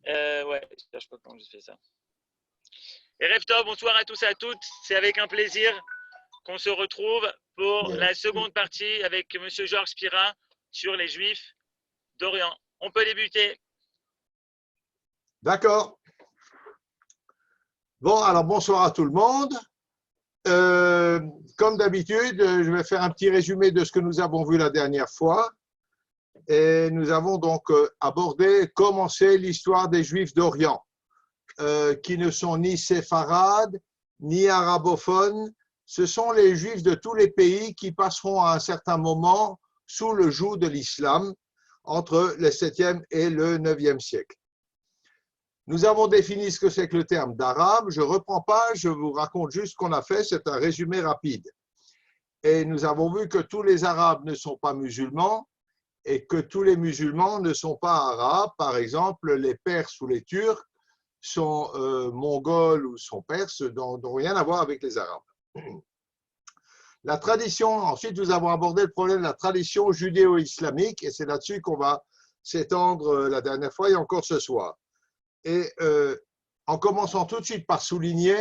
Ouais, je sais pas comment je fais ça. Et Erev Tov, bonsoir à tous et à toutes. C'est avec un plaisir qu'on se retrouve pour la seconde partie avec Monsieur Georges Spira sur les Juifs d'Orient. On peut débuter. D'accord. Bon, alors bonsoir à tout le monde. Comme d'habitude, je vais faire un petit résumé de ce que nous avons vu la dernière fois. Et nous avons donc abordé, commencé l'histoire des Juifs d'Orient, qui ne sont ni séfarades, ni arabophones. Ce sont les Juifs de tous les pays qui passeront à un certain moment sous le joug de l'islam entre le 7e et le 9e siècle. Nous avons défini ce que c'est que le terme d'arabe. Je ne reprends pas, je vous raconte juste ce qu'on a fait, c'est un résumé rapide. Et nous avons vu que tous les Arabes ne sont pas musulmans et que tous les musulmans ne sont pas arabes. Par exemple, les Perses ou les Turcs sont mongols ou sont perses, n'ont rien à voir avec les Arabes. La tradition, ensuite nous avons abordé le problème de la tradition judéo-islamique et c'est là-dessus qu'on va s'étendre la dernière fois et encore ce soir. Et en commençant tout de suite par souligner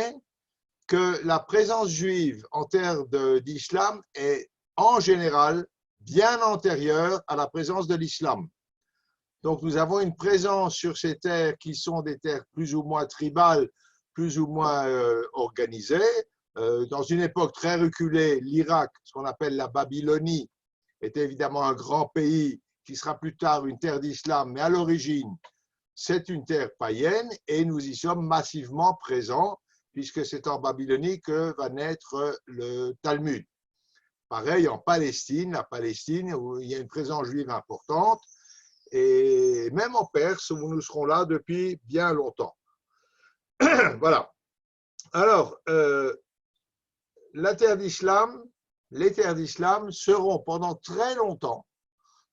que la présence juive en terre d'islam est en général bien antérieure à la présence de l'islam. Donc nous avons une présence sur ces terres qui sont des terres plus ou moins tribales, plus ou moins organisées. Dans une époque très reculée, l'Irak, ce qu'on appelle la Babylonie, était évidemment un grand pays qui sera plus tard une terre d'islam, mais à l'origine, c'est une terre païenne et nous y sommes massivement présents puisque c'est en Babylonie que va naître le Talmud. Pareil en Palestine, la Palestine où il y a une présence juive importante et même en Perse où nous serons là depuis bien longtemps. Voilà. Alors, les terres d'islam seront pendant très longtemps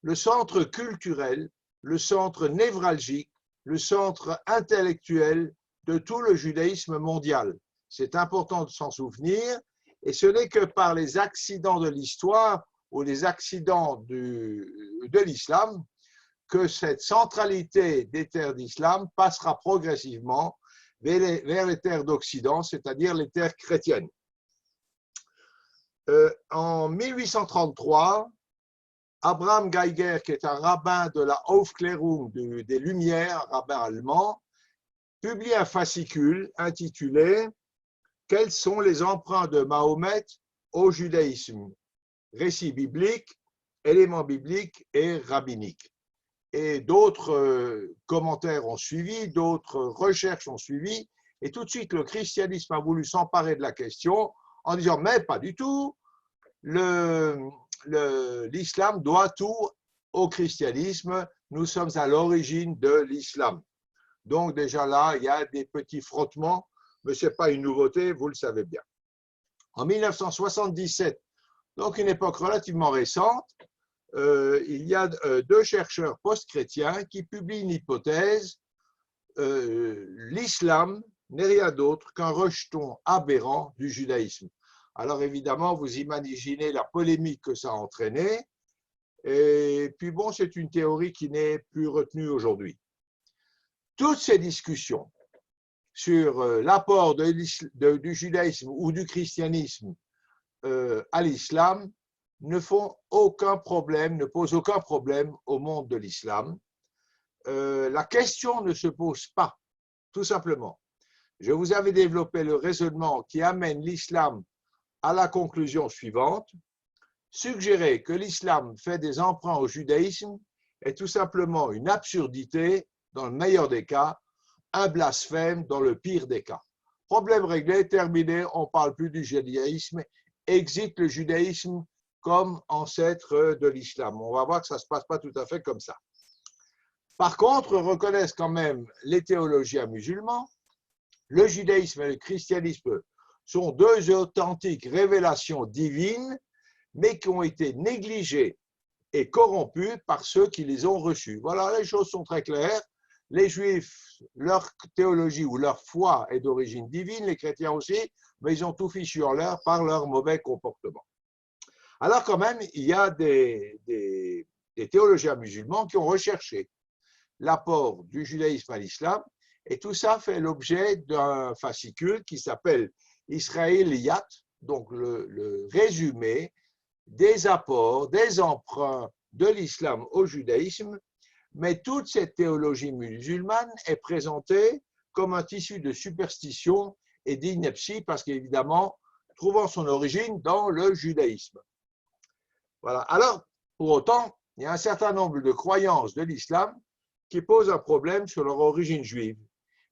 le centre culturel, le centre névralgique, le centre intellectuel de tout le judaïsme mondial. C'est important de s'en souvenir et ce n'est que par les accidents de l'histoire ou les accidents de l'islam que cette centralité des terres d'islam passera progressivement vers les terres d'Occident, c'est-à-dire les terres chrétiennes. En 1833, Abraham Geiger, qui est un rabbin de la Aufklärung des Lumières, rabbin allemand, publie un fascicule intitulé « Quels sont les emprunts de Mahomet au judaïsme ?» Récits bibliques, éléments bibliques et rabbiniques. Et d'autres commentaires ont suivi, d'autres recherches ont suivi, et tout de suite le christianisme a voulu s'emparer de la question en disant « mais pas du tout, l'islam doit tout au christianisme, nous sommes à l'origine de l'islam. » Donc déjà là, il y a des petits frottements, mais ce n'est pas une nouveauté, vous le savez bien. En 1977, donc une époque relativement récente, il y a deux chercheurs post-chrétiens qui publient une hypothèse, l'islam n'est rien d'autre qu'un rejeton aberrant du judaïsme. Alors évidemment, vous imaginez la polémique que ça a entraîné, et puis bon, c'est une théorie qui n'est plus retenue aujourd'hui. Toutes ces discussions sur l'apport du judaïsme ou du christianisme à l'islam ne font aucun problème, ne posent aucun problème au monde de l'islam. La question ne se pose pas, tout simplement. Je vous avais développé le raisonnement qui amène l'islam à la conclusion suivante. Suggérer que l'islam fait des emprunts au judaïsme est tout simplement une absurdité dans le meilleur des cas, un blasphème dans le pire des cas. Problème réglé, terminé, on ne parle plus du judaïsme, exit le judaïsme comme ancêtre de l'islam. On va voir que ça ne se passe pas tout à fait comme ça. Par contre, reconnaissent quand même les théologiens musulmans, le judaïsme et le christianisme sont deux authentiques révélations divines, mais qui ont été négligées et corrompues par ceux qui les ont reçues. Voilà, les choses sont très claires. Les Juifs, leur théologie ou leur foi est d'origine divine, les chrétiens aussi, mais ils ont tout fichu en l'air par leur mauvais comportement. Alors quand même, il y a des théologiens musulmans qui ont recherché l'apport du judaïsme à l'islam. Et tout ça fait l'objet d'un fascicule qui s'appelle Israéliyat, donc le résumé des apports, des emprunts de l'islam au judaïsme. Mais toute cette théologie musulmane est présentée comme un tissu de superstition et d'ineptie, parce qu'évidemment, trouvant son origine dans le judaïsme. Voilà. Alors, pour autant, il y a un certain nombre de croyances de l'islam qui posent un problème sur leur origine juive.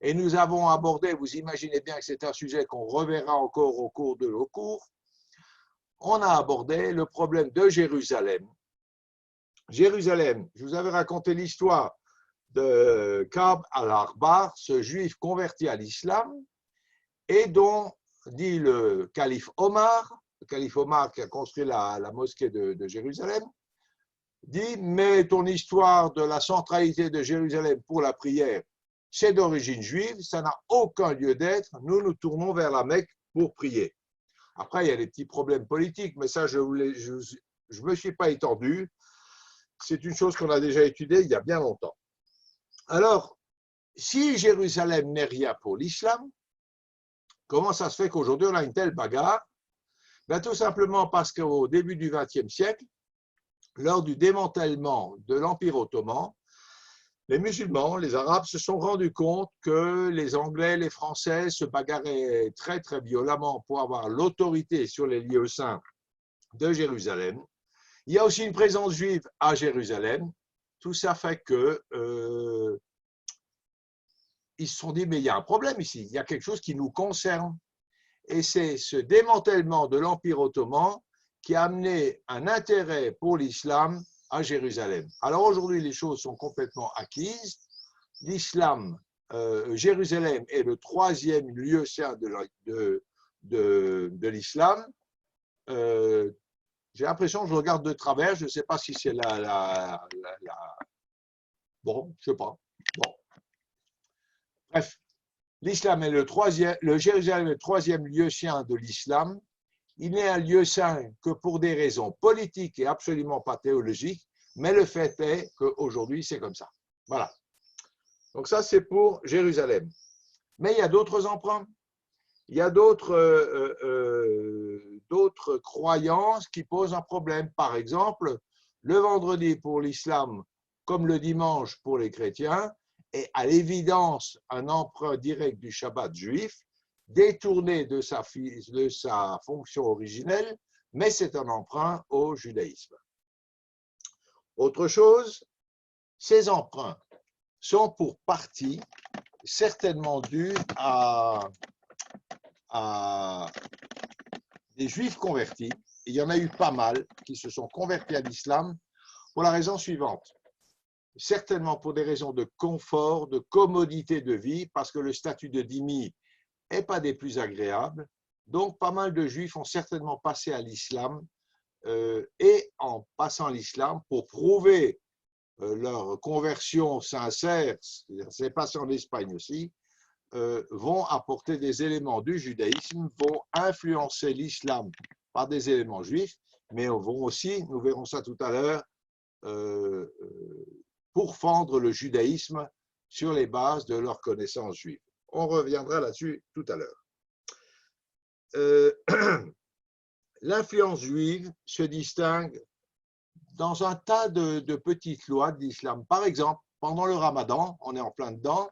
Et nous avons abordé, vous imaginez bien que c'est un sujet qu'on reverra encore au cours de nos cours, on a abordé le problème de Jérusalem. Jérusalem, je vous avais raconté l'histoire de Ka'b al-Ahbar, ce juif converti à l'islam, et dont dit le calife Omar qui a construit la mosquée de Jérusalem, dit « Mais ton histoire de la centralité de Jérusalem pour la prière, c'est d'origine juive, ça n'a aucun lieu d'être, nous tournons vers la Mecque pour prier. » Après, il y a des petits problèmes politiques, mais ça, je ne me suis pas étendu. C'est une chose qu'on a déjà étudiée il y a bien longtemps. Alors, si Jérusalem n'est rien pour l'islam, comment ça se fait qu'aujourd'hui on a une telle bagarre? Ben, tout simplement parce qu'au début du XXe siècle, lors du démantèlement de l'Empire ottoman, les musulmans, les Arabes, se sont rendus compte que les Anglais, les Français se bagarraient très très violemment pour avoir l'autorité sur les lieux saints de Jérusalem. Il y a aussi une présence juive à Jérusalem. Tout ça fait que ils se sont dit, mais il y a un problème ici, il y a quelque chose qui nous concerne. Et c'est ce démantèlement de l'Empire ottoman qui a amené un intérêt pour l'islam à Jérusalem. Alors aujourd'hui, les choses sont complètement acquises. L'islam, Jérusalem est le 3e lieu saint de l'islam. J'ai l'impression que je regarde de travers, je ne sais pas si c'est Bon, je ne sais pas. Bon. Bref, l'islam est le Jérusalem est le 3e lieu saint de l'islam. Il n'est un lieu saint que pour des raisons politiques et absolument pas théologiques, mais le fait est qu'aujourd'hui, c'est comme ça. Voilà. Donc ça, c'est pour Jérusalem. Mais il y a d'autres emprunts. Il y a d'autres croyances qui posent un problème. Par exemple, le vendredi pour l'islam, comme le dimanche pour les chrétiens, est à l'évidence un emprunt direct du Shabbat juif, détourné de sa fonction originelle, mais c'est un emprunt au judaïsme. Autre chose, ces emprunts sont pour partie certainement dus à des juifs convertis. Il y en a eu pas mal qui se sont convertis à l'islam pour la raison suivante. Certainement pour des raisons de confort, de commodité de vie, parce que le statut de dhimmi n'est pas des plus agréables. Donc, pas mal de juifs ont certainement passé à l'islam et en passant à l'islam, pour prouver leur conversion sincère, c'est passé en Espagne aussi, vont apporter des éléments du judaïsme, vont influencer l'islam par des éléments juifs, mais vont aussi, nous verrons ça tout à l'heure, pourfendre le judaïsme sur les bases de leur connaissance juive. On reviendra là-dessus tout à l'heure. L'influence juive se distingue dans un tas de petites lois de l'islam. Par exemple, pendant le ramadan, on est en plein dedans,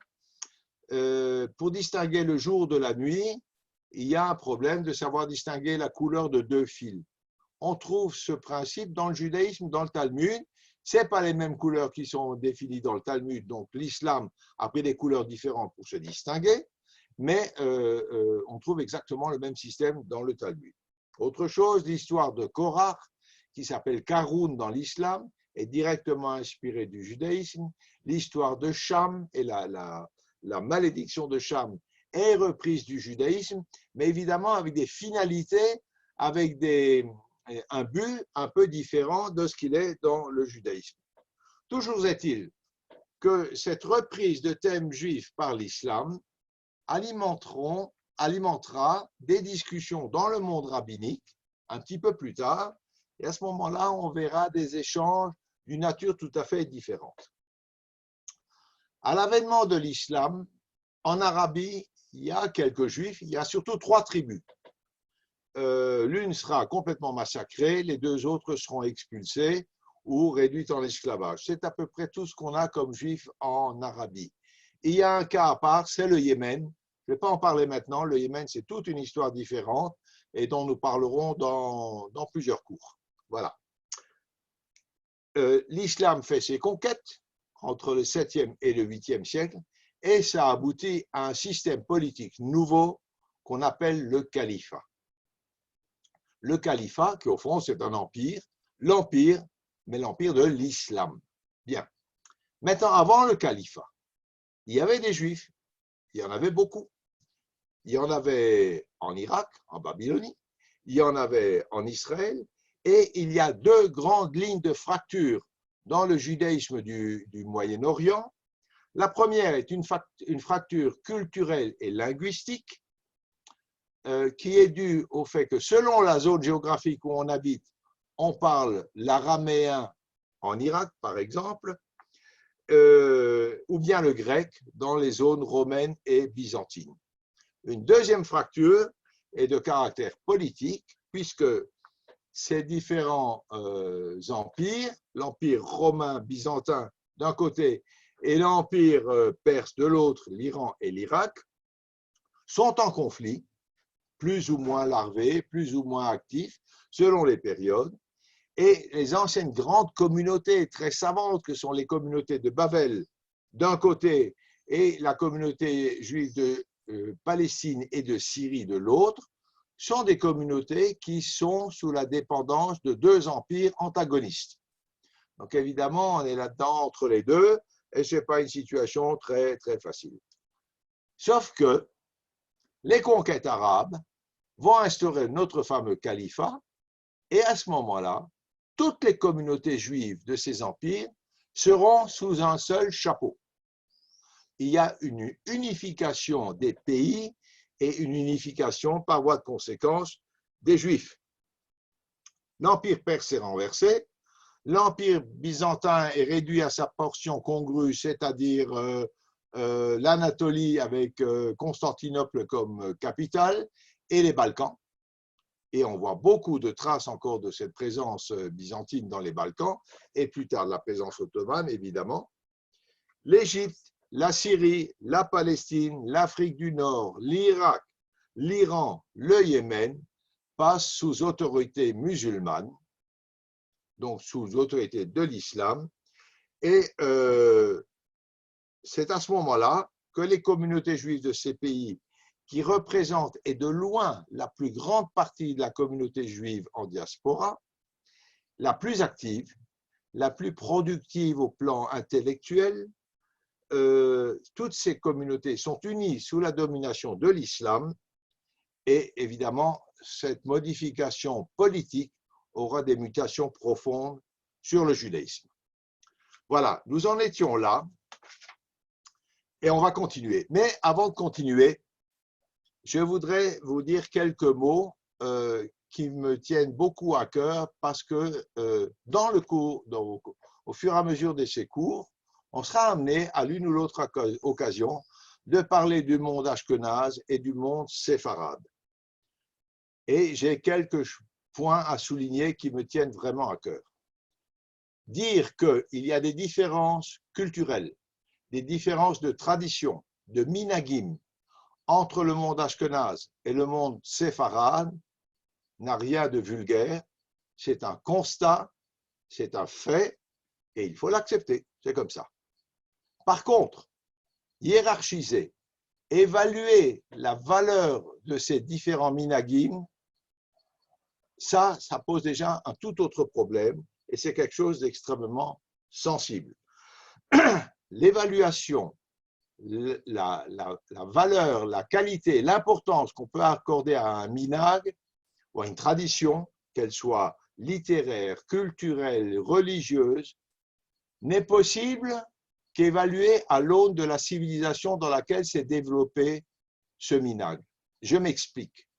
pour distinguer le jour de la nuit, il y a un problème de savoir distinguer la couleur de 2 fils. On trouve ce principe dans le judaïsme, dans le Talmud. Ce n'est pas les mêmes couleurs qui sont définies dans le Talmud, donc l'islam a pris des couleurs différentes pour se distinguer, mais on trouve exactement le même système dans le Talmud. Autre chose, l'histoire de Korach, qui s'appelle Karoun dans l'islam, est directement inspirée du judaïsme. L'histoire de Cham et la malédiction de Cham est reprise du judaïsme, mais évidemment avec des finalités, avec un but un peu différent de ce qu'il est dans le judaïsme. Toujours est-il que cette reprise de thèmes juifs par l'islam alimentera des discussions dans le monde rabbinique un petit peu plus tard, et à ce moment-là, on verra des échanges d'une nature tout à fait différente. À l'avènement de l'islam, en Arabie, il y a quelques juifs, il y a surtout 3 tribus. L'une sera complètement massacrée, les 2 autres seront expulsées ou réduites en esclavage. C'est à peu près tout ce qu'on a comme juifs en Arabie. Il y a un cas à part, c'est le Yémen. Je ne vais pas en parler maintenant. Le Yémen, c'est toute une histoire différente et dont nous parlerons dans plusieurs cours. Voilà. L'islam fait ses conquêtes entre le 7e et le 8e siècle et ça aboutit à un système politique nouveau qu'on appelle le califat. Le califat, qui au fond c'est un empire, mais l'empire de l'islam. Bien. Maintenant, avant le califat, il y avait des juifs, il y en avait beaucoup. Il y en avait en Irak, en Babylonie, il y en avait en Israël, et il y a 2 grandes lignes de fracture dans le judaïsme du Moyen-Orient. La première est une fracture culturelle et linguistique qui est due au fait que selon la zone géographique où on habite, on parle l'araméen en Irak, par exemple, ou bien le grec dans les zones romaines et byzantines. Une deuxième fracture est de caractère politique, puisque ces différents empires, l'empire romain byzantin d'un côté et l'empire perse de l'autre, l'Iran et l'Irak, sont en conflit, plus ou moins larvés, plus ou moins actifs, selon les périodes. Et les anciennes grandes communautés très savantes, que sont les communautés de Babel d'un côté et la communauté juive de Palestine et de Syrie de l'autre, sont des communautés qui sont sous la dépendance de 2 empires antagonistes. Donc évidemment, on est là-dedans entre les deux, et ce n'est pas une situation très, très facile. Sauf que les conquêtes arabes vont instaurer notre fameux califat, et à ce moment-là, toutes les communautés juives de ces empires seront sous un seul chapeau. Il y a une unification des pays et une unification par voie de conséquence des Juifs. L'Empire perse est renversé, l'Empire byzantin est réduit à sa portion congrue, c'est-à-dire l'Anatolie avec Constantinople comme capitale et les Balkans. Et on voit beaucoup de traces encore de cette présence byzantine dans les Balkans et plus tard de la présence ottomane, évidemment. L'Égypte, la Syrie, la Palestine, l'Afrique du Nord, l'Irak, l'Iran, le Yémen passent sous autorité musulmane, donc sous autorité de l'islam. Et c'est à ce moment-là que les communautés juives de ces pays, qui représentent et de loin la plus grande partie de la communauté juive en diaspora, la plus active, la plus productive au plan intellectuel, toutes ces communautés sont unies sous la domination de l'islam et évidemment cette modification politique aura des mutations profondes sur le judaïsme. Voilà, nous en étions là et on va continuer. Mais avant de continuer, je voudrais vous dire quelques mots qui me tiennent beaucoup à cœur parce que dans le cours, au fur et à mesure de ces cours, on sera amené à l'une ou l'autre occasion de parler du monde ashkénaze et du monde séfarade. Et j'ai quelques points à souligner qui me tiennent vraiment à cœur. Dire qu'il y a des différences culturelles, des différences de tradition, de minagim, entre le monde ashkénaze et le monde séfarade n'a rien de vulgaire, c'est un constat, c'est un fait, et il faut l'accepter, c'est comme ça. Par contre, hiérarchiser, évaluer la valeur de ces différents minagim, ça pose déjà un tout autre problème, et c'est quelque chose d'extrêmement sensible. L'évaluation, la valeur, la qualité, l'importance qu'on peut accorder à un minag ou à une tradition, qu'elle soit littéraire, culturelle, religieuse, n'est possible qu'évaluée à l'aune de la civilisation dans laquelle s'est développé ce minag. Je m'explique.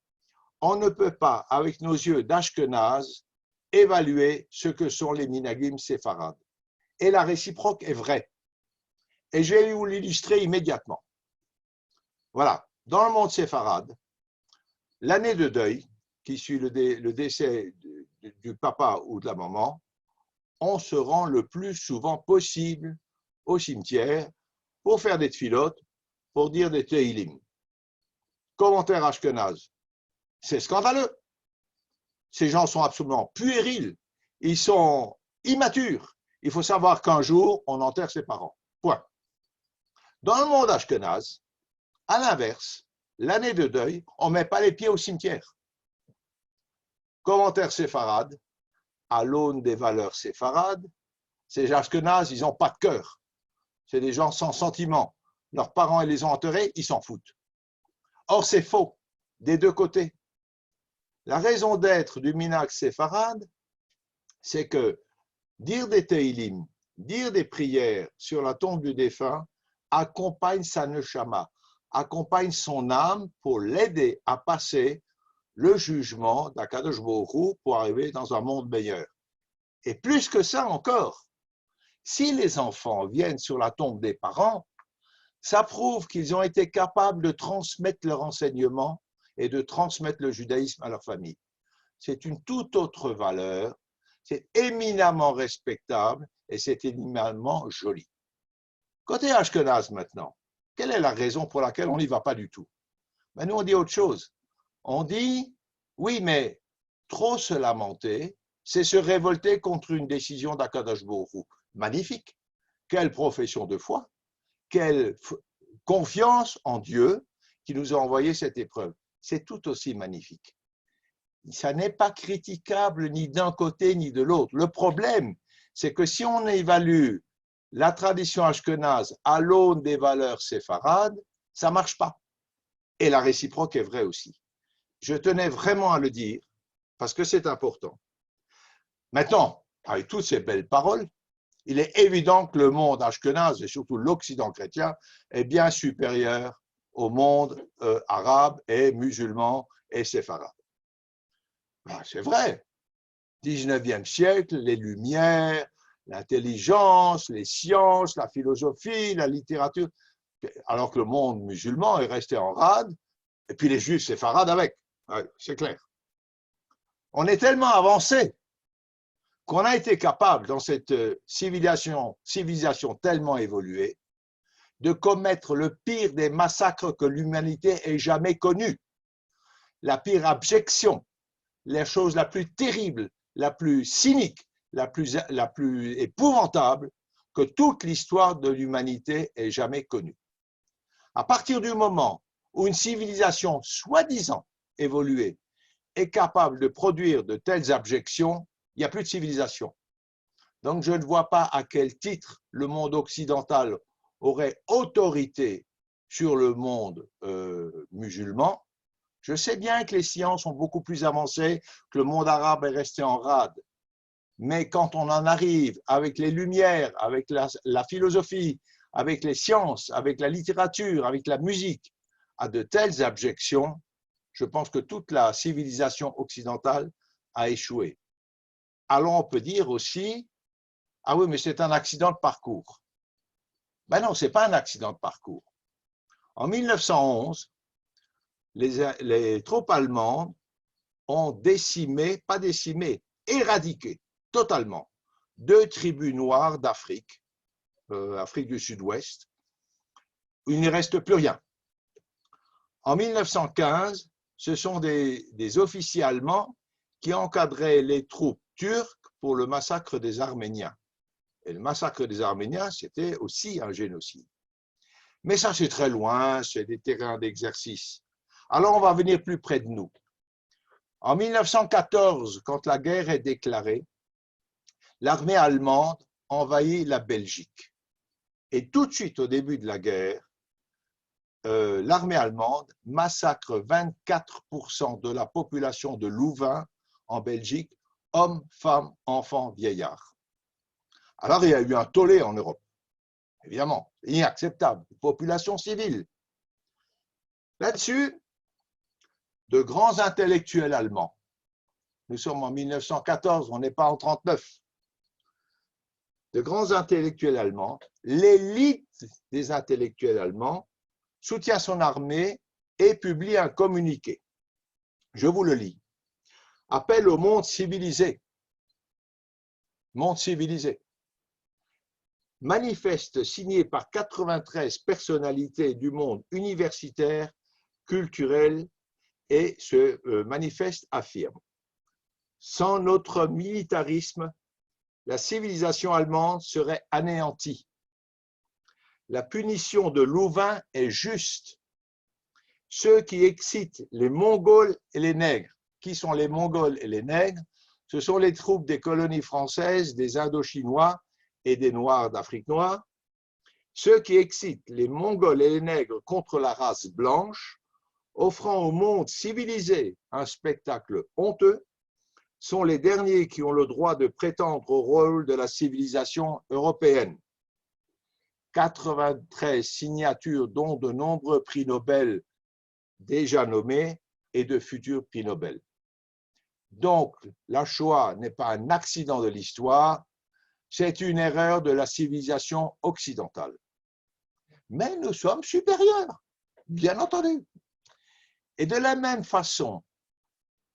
On ne peut pas, avec nos yeux d'Ashkenaz, évaluer ce que sont les minagim séfarades. Et la réciproque est vraie. Et je vais vous l'illustrer immédiatement. Voilà, dans le monde séfarade, l'année de deuil, qui suit le décès du papa ou de la maman, on se rend le plus souvent possible au cimetière pour faire des tfilotes, pour dire des teilim. Commentaire Ashkenaz, c'est scandaleux. Ces gens sont absolument puérils, ils sont immatures. Il faut savoir qu'un jour, on enterre ses parents. Point. Dans le monde Ashkenaz, à l'inverse, l'année de deuil, on ne met pas les pieds au cimetière. Commentaire séfarade, à l'aune des valeurs séfarades, ces Ashkenaz, ils n'ont pas de cœur. C'est des gens sans sentiment. Leurs parents, ils les ont enterrés, ils s'en foutent. Or, c'est faux, des deux côtés. La raison d'être du minhag séfarade, c'est que dire des teilim, dire des prières sur la tombe du défunt, accompagne sa neshama, accompagne son âme pour l'aider à passer le jugement d'Akadosh Baruch Hu pour arriver dans un monde meilleur. Et plus que ça encore, si les enfants viennent sur la tombe des parents, ça prouve qu'ils ont été capables de transmettre leur enseignement et de transmettre le judaïsme à leur famille. C'est une toute autre valeur, c'est éminemment respectable et c'est éminemment joli. Côté Ashkenaz maintenant, quelle est la raison pour laquelle on n'y va pas du tout? Ben, nous, on dit autre chose. On dit, oui, mais trop se lamenter, c'est se révolter contre une décision d'Akadosh Baruch Hu. Magnifique. Quelle profession de foi, quelle confiance en Dieu qui nous a envoyé cette épreuve. C'est tout aussi magnifique. Ça n'est pas critiquable ni d'un côté ni de l'autre. Le problème, c'est que si on évalue la tradition ashkénaze à l'aune des valeurs séfarades, ça ne marche pas. Et la réciproque est vraie aussi. Je tenais vraiment à le dire parce que c'est important. Maintenant, avec toutes ces belles paroles, il est évident que le monde ashkénaze et surtout l'Occident chrétien est bien supérieur au monde arabe et musulman et séfarade. Ben, c'est vrai. 19e siècle, les Lumières, l'intelligence, les sciences, la philosophie, la littérature, alors que le monde musulman est resté en rade, et puis les juifs séfarades avec, ouais, c'est clair. On est tellement avancé qu'on a été capable, dans cette civilisation tellement évoluée, de commettre le pire des massacres que l'humanité ait jamais connus, la pire abjection, la chose la plus terrible, la plus cynique, la plus épouvantable que toute l'histoire de l'humanité ait jamais connue. À partir du moment où une civilisation soi-disant évoluée est capable de produire de telles abjections, il n'y a plus de civilisation. Donc je ne vois pas à quel titre le monde occidental aurait autorité sur le monde musulman. Je sais bien que les sciences sont beaucoup plus avancées, que le monde arabe est resté en rade. Mais quand on en arrive avec les Lumières, avec la philosophie, avec les sciences, avec la littérature, avec la musique, à de telles abjections, je pense que toute la civilisation occidentale a échoué. Alors on peut dire aussi, ah oui, mais c'est un accident de parcours. Ben non, ce n'est pas un accident de parcours. En 1911, les troupes allemandes ont décimé, pas décimé, éradiqué totalement 2 tribus noires d'Afrique, Afrique du Sud-Ouest, où il ne reste plus rien. En 1915, ce sont des officiers allemands qui encadraient les troupes turques pour le massacre des Arméniens. Et le massacre des Arméniens, c'était aussi un génocide. Mais ça, c'est très loin, c'est des terrains d'exercice. Alors, on va venir plus près de nous. En 1914, quand la guerre est déclarée, l'armée allemande envahit la Belgique. Et tout de suite, au début de la guerre, l'armée allemande massacre 24% de la population de Louvain en Belgique, hommes, femmes, enfants, vieillards. Alors, il y a eu un tollé en Europe. Évidemment, inacceptable, population civile. Là-dessus, de grands intellectuels allemands, nous sommes en 1914, on n'est pas en 1939, de grands intellectuels allemands, l'élite des intellectuels allemands, soutient son armée et publie un communiqué. Je vous le lis. Appel au monde civilisé. Monde civilisé. Manifeste signé par 93 personnalités du monde universitaire, culturel, et ce manifeste affirme: sans notre militarisme, la civilisation allemande serait anéantie. La punition de Louvain est juste. Ceux qui excitent les Mongols et les nègres. Qui sont les Mongols et les nègres? Ce sont les troupes des colonies françaises, des Indochinois et des Noirs d'Afrique noire. Ceux qui excitent les Mongols et les nègres contre la race blanche, offrant au monde civilisé un spectacle honteux, sont les derniers qui ont le droit de prétendre au rôle de la civilisation européenne. 93 signatures, dont de nombreux prix Nobel déjà nommés et de futurs prix Nobel. Donc, la Shoah n'est pas un accident de l'histoire, c'est une erreur de la civilisation occidentale. Mais nous sommes supérieurs, bien entendu. Et de la même façon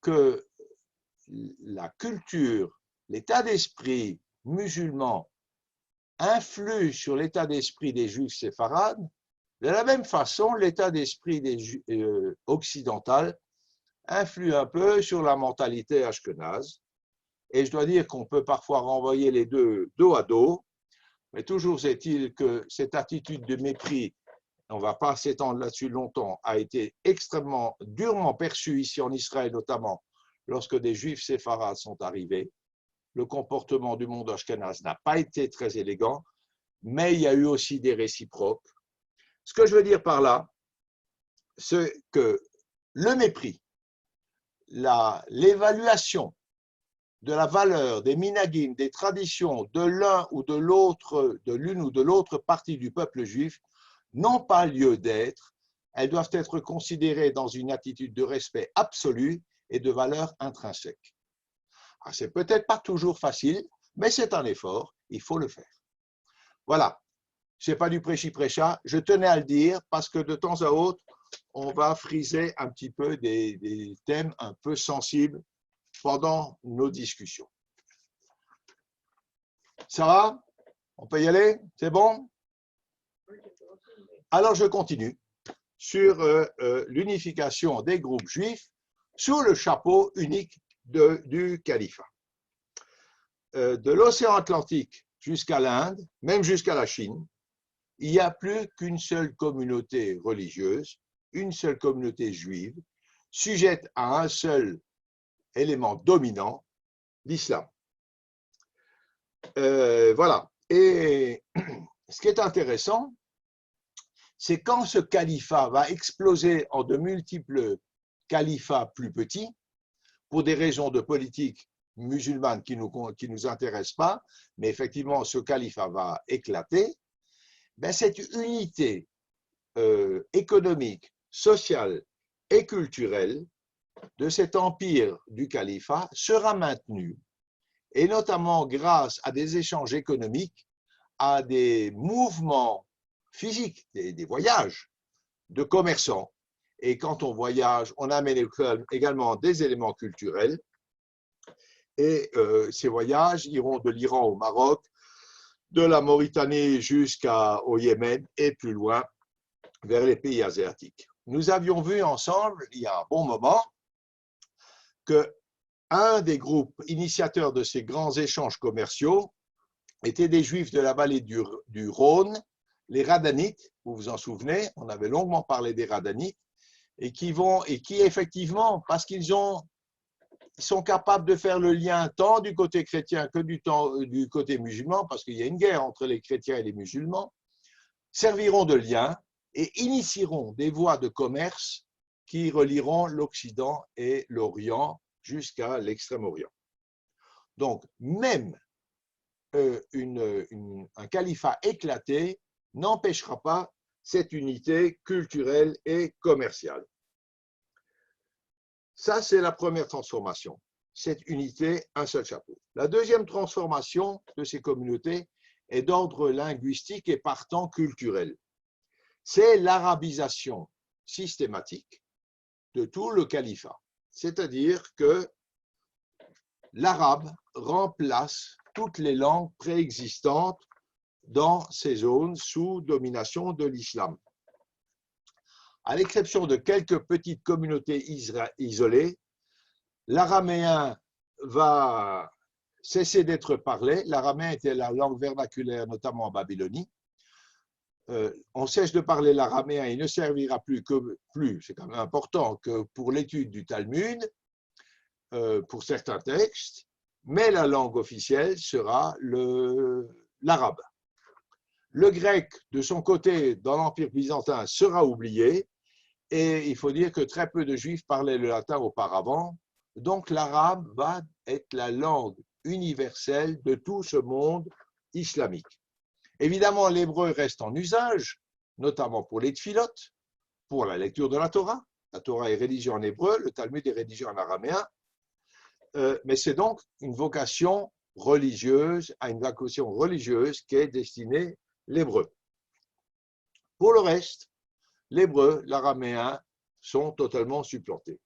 que la culture, l'état d'esprit musulman influe sur l'état d'esprit des juifs séfarades, de la même façon, l'état d'esprit occidental influe un peu sur la mentalité ashkénaze. Et je dois dire qu'on peut parfois renvoyer les deux dos à dos, mais toujours est-il que cette attitude de mépris, on ne va pas s'étendre là-dessus longtemps, a été extrêmement durement perçue ici en Israël, notamment lorsque des juifs séfarades sont arrivés. Le comportement du monde ashkénaze n'a pas été très élégant, mais il y a eu aussi des réciproques. Ce que je veux dire par là, c'est que le mépris, l'évaluation de la valeur des minagim, des traditions de l'un ou de l'autre, de l'une ou de l'autre partie du peuple juif, n'ont pas lieu d'être. Elles doivent être considérées dans une attitude de respect absolu et de valeur intrinsèque. C'est peut-être pas toujours facile, mais c'est un effort, il faut le faire. Voilà. Ce n'est pas du prêchi-prêcha, je tenais à le dire parce que de temps à autre, on va friser un petit peu des thèmes un peu sensibles pendant nos discussions. Ça va? On peut y aller? C'est bon? Alors je continue sur l'unification des groupes juifs sous le chapeau unique du califat. De l'océan Atlantique jusqu'à l'Inde, même jusqu'à la Chine, il n'y a plus qu'une seule communauté religieuse, une seule communauté juive, sujette à un seul élément dominant, l'islam. Voilà. Et ce qui est intéressant, c'est quand ce califat va exploser en de multiples califats plus petits, pour des raisons de politique musulmane qui nous intéressent pas, mais effectivement, ce califat va éclater. Ben, cette unité économique, sociale et culturelle de cet empire du califat sera maintenue, et notamment grâce à des échanges économiques, à des mouvements physiques, des voyages de commerçants. Et quand on voyage, on amène également des éléments culturels. Et ces voyages iront de l'Iran au Maroc, de la Mauritanie jusqu'au Yémen et plus loin vers les pays asiatiques. Nous avions vu ensemble, il y a un bon moment, qu'un des groupes initiateurs de ces grands échanges commerciaux étaient des Juifs de la vallée du Rhône, les Radhanites, vous vous en souvenez, on avait longuement parlé des Radhanites, et qui effectivement, parce qu'ils sont capables de faire le lien tant du côté chrétien que du côté musulman, parce qu'il y a une guerre entre les chrétiens et les musulmans, serviront de lien et initieront des voies de commerce qui relieront l'Occident et l'Orient jusqu'à l'Extrême-Orient. Donc, même un califat éclaté n'empêchera pas cette unité culturelle et commerciale. Ça, c'est la première transformation, cette unité, un seul chapeau. La deuxième transformation de ces communautés est d'ordre linguistique et partant culturel. C'est l'arabisation systématique de tout le califat. C'est-à-dire que l'arabe remplace toutes les langues préexistantes dans ces zones sous domination de l'islam. À l'exception de quelques petites communautés isolées, l'araméen va cesser d'être parlé. L'araméen était la langue vernaculaire, notamment en Babylonie. On cesse de parler l'araméen, il ne servira plus, c'est quand même important, que pour l'étude du Talmud, pour certains textes, mais la langue officielle sera l'arabe. Le grec, de son côté, dans l'Empire byzantin, sera oublié, et il faut dire que très peu de juifs parlaient le latin auparavant, donc l'arabe va être la langue universelle de tout ce monde islamique. Évidemment, l'hébreu reste en usage, notamment pour les tfilotes, pour la lecture de la Torah. La Torah est rédigée en hébreu, le Talmud est rédigé en araméen, mais c'est donc une vocation religieuse, à une vocation religieuse qui est destinée l'hébreu. Pour le reste, l'hébreu, l'araméen sont totalement supplantés.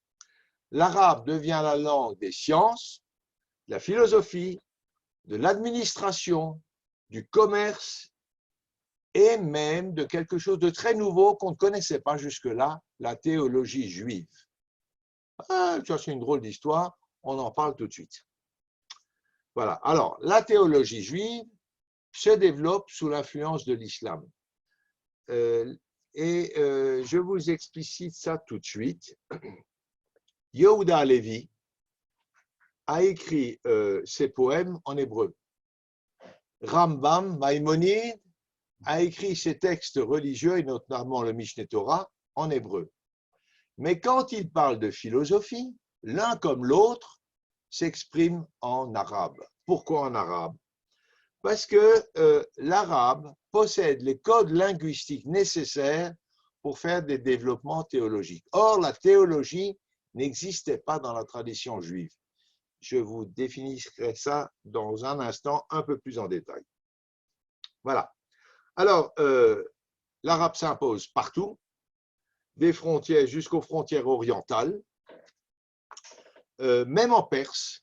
L'arabe devient la langue des sciences, de la philosophie, de l'administration, du commerce et même de quelque chose de très nouveau qu'on ne connaissait pas jusque-là, la théologie juive. Ah, ça c'est une drôle d'histoire, on en parle tout de suite. Voilà, alors la théologie juive se développe sous l'influence de l'islam. Je vous explicite ça tout de suite. Yehuda Halevi a écrit ses poèmes en hébreu. Rambam, Maïmonide, a écrit ses textes religieux, et notamment le Mishneh Torah, en hébreu. Mais quand il parle de philosophie, l'un comme l'autre s'exprime en arabe. Pourquoi en arabe? Parce que l'arabe possède les codes linguistiques nécessaires pour faire des développements théologiques. Or, la théologie n'existait pas dans la tradition juive. Je vous définirai ça dans un instant un peu plus en détail. Voilà. Alors, l'arabe s'impose partout, des frontières jusqu'aux frontières orientales, même en Perse.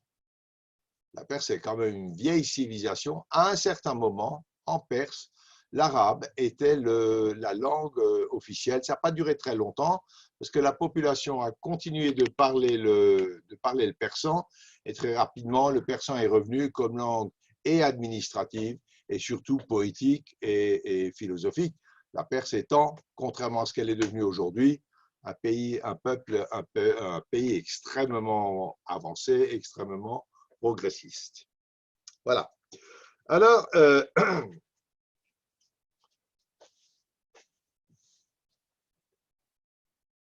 La Perse est quand même une vieille civilisation. À un certain moment, en Perse, l'arabe était la langue officielle. Ça n'a pas duré très longtemps, parce que la population a continué de parler le persan, et très rapidement, le persan est revenu comme langue et administrative, et surtout poétique et philosophique. La Perse étant, contrairement à ce qu'elle est devenue aujourd'hui, un pays extrêmement avancé, extrêmement progressiste. Voilà. Alors,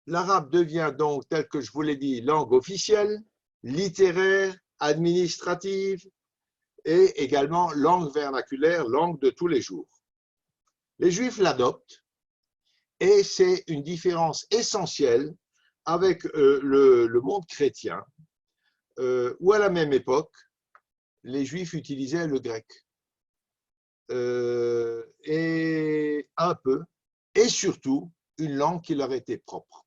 l'arabe devient donc, tel que je vous l'ai dit, langue officielle, littéraire, administrative et également langue vernaculaire, langue de tous les jours. Les Juifs l'adoptent et c'est une différence essentielle avec le monde chrétien, où à la même époque, les Juifs utilisaient le grec. Et un peu, et surtout, une langue qui leur était propre.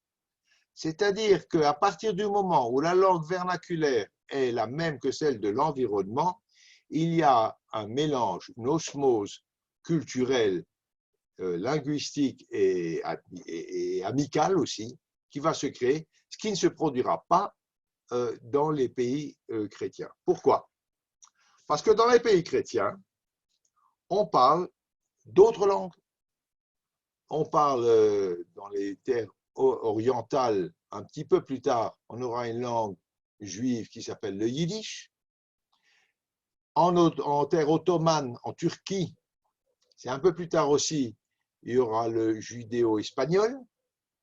C'est-à-dire qu'à partir du moment où la langue vernaculaire est la même que celle de l'environnement, il y a un mélange, une osmose culturelle, linguistique et amicale aussi, qui va se créer, ce qui ne se produira pas dans les pays chrétiens. Pourquoi? Parce que dans les pays chrétiens, on parle d'autres langues. On parle dans les terres orientales, un petit peu plus tard, on aura une langue juive qui s'appelle le yiddish. En terre ottomane, en Turquie, c'est un peu plus tard aussi, il y aura le judéo-espagnol,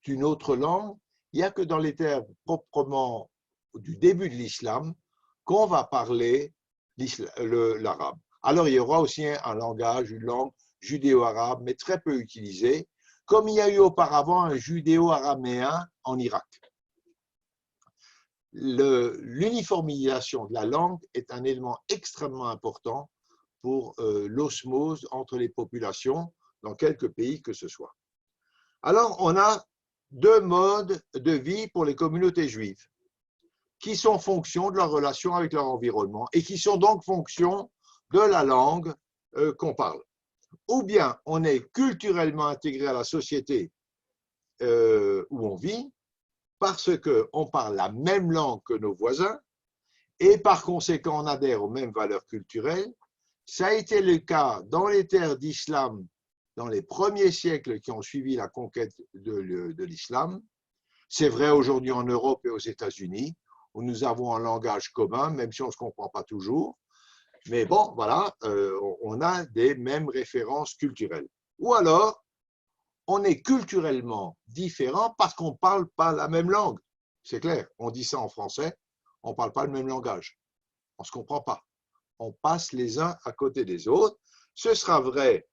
une autre langue. Il n'y a que dans les terres proprement du début de l'islam qu'on va parler l'arabe. Alors, il y aura aussi un langage, une langue judéo-arabe, mais très peu utilisée, comme il y a eu auparavant un judéo-araméen en Irak. L'uniformisation de la langue est un élément extrêmement important pour l'osmose entre les populations dans quelques pays que ce soit. Alors, on a deux modes de vie pour les communautés juives qui sont fonction de leur relation avec leur environnement et qui sont donc fonction de la langue qu'on parle. Ou bien on est culturellement intégré à la société où on vit parce qu'on parle la même langue que nos voisins et par conséquent on adhère aux mêmes valeurs culturelles. Ça a été le cas dans les terres d'islam dans les premiers siècles qui ont suivi la conquête de l'islam. C'est vrai aujourd'hui en Europe et aux États-Unis, où nous avons un langage commun, même si on ne se comprend pas toujours. Mais bon, voilà, on a des mêmes références culturelles. Ou alors, on est culturellement différent parce qu'on ne parle pas la même langue. C'est clair, on dit ça en français, on ne parle pas le même langage. On ne se comprend pas. On passe les uns à côté des autres. Ce sera vrai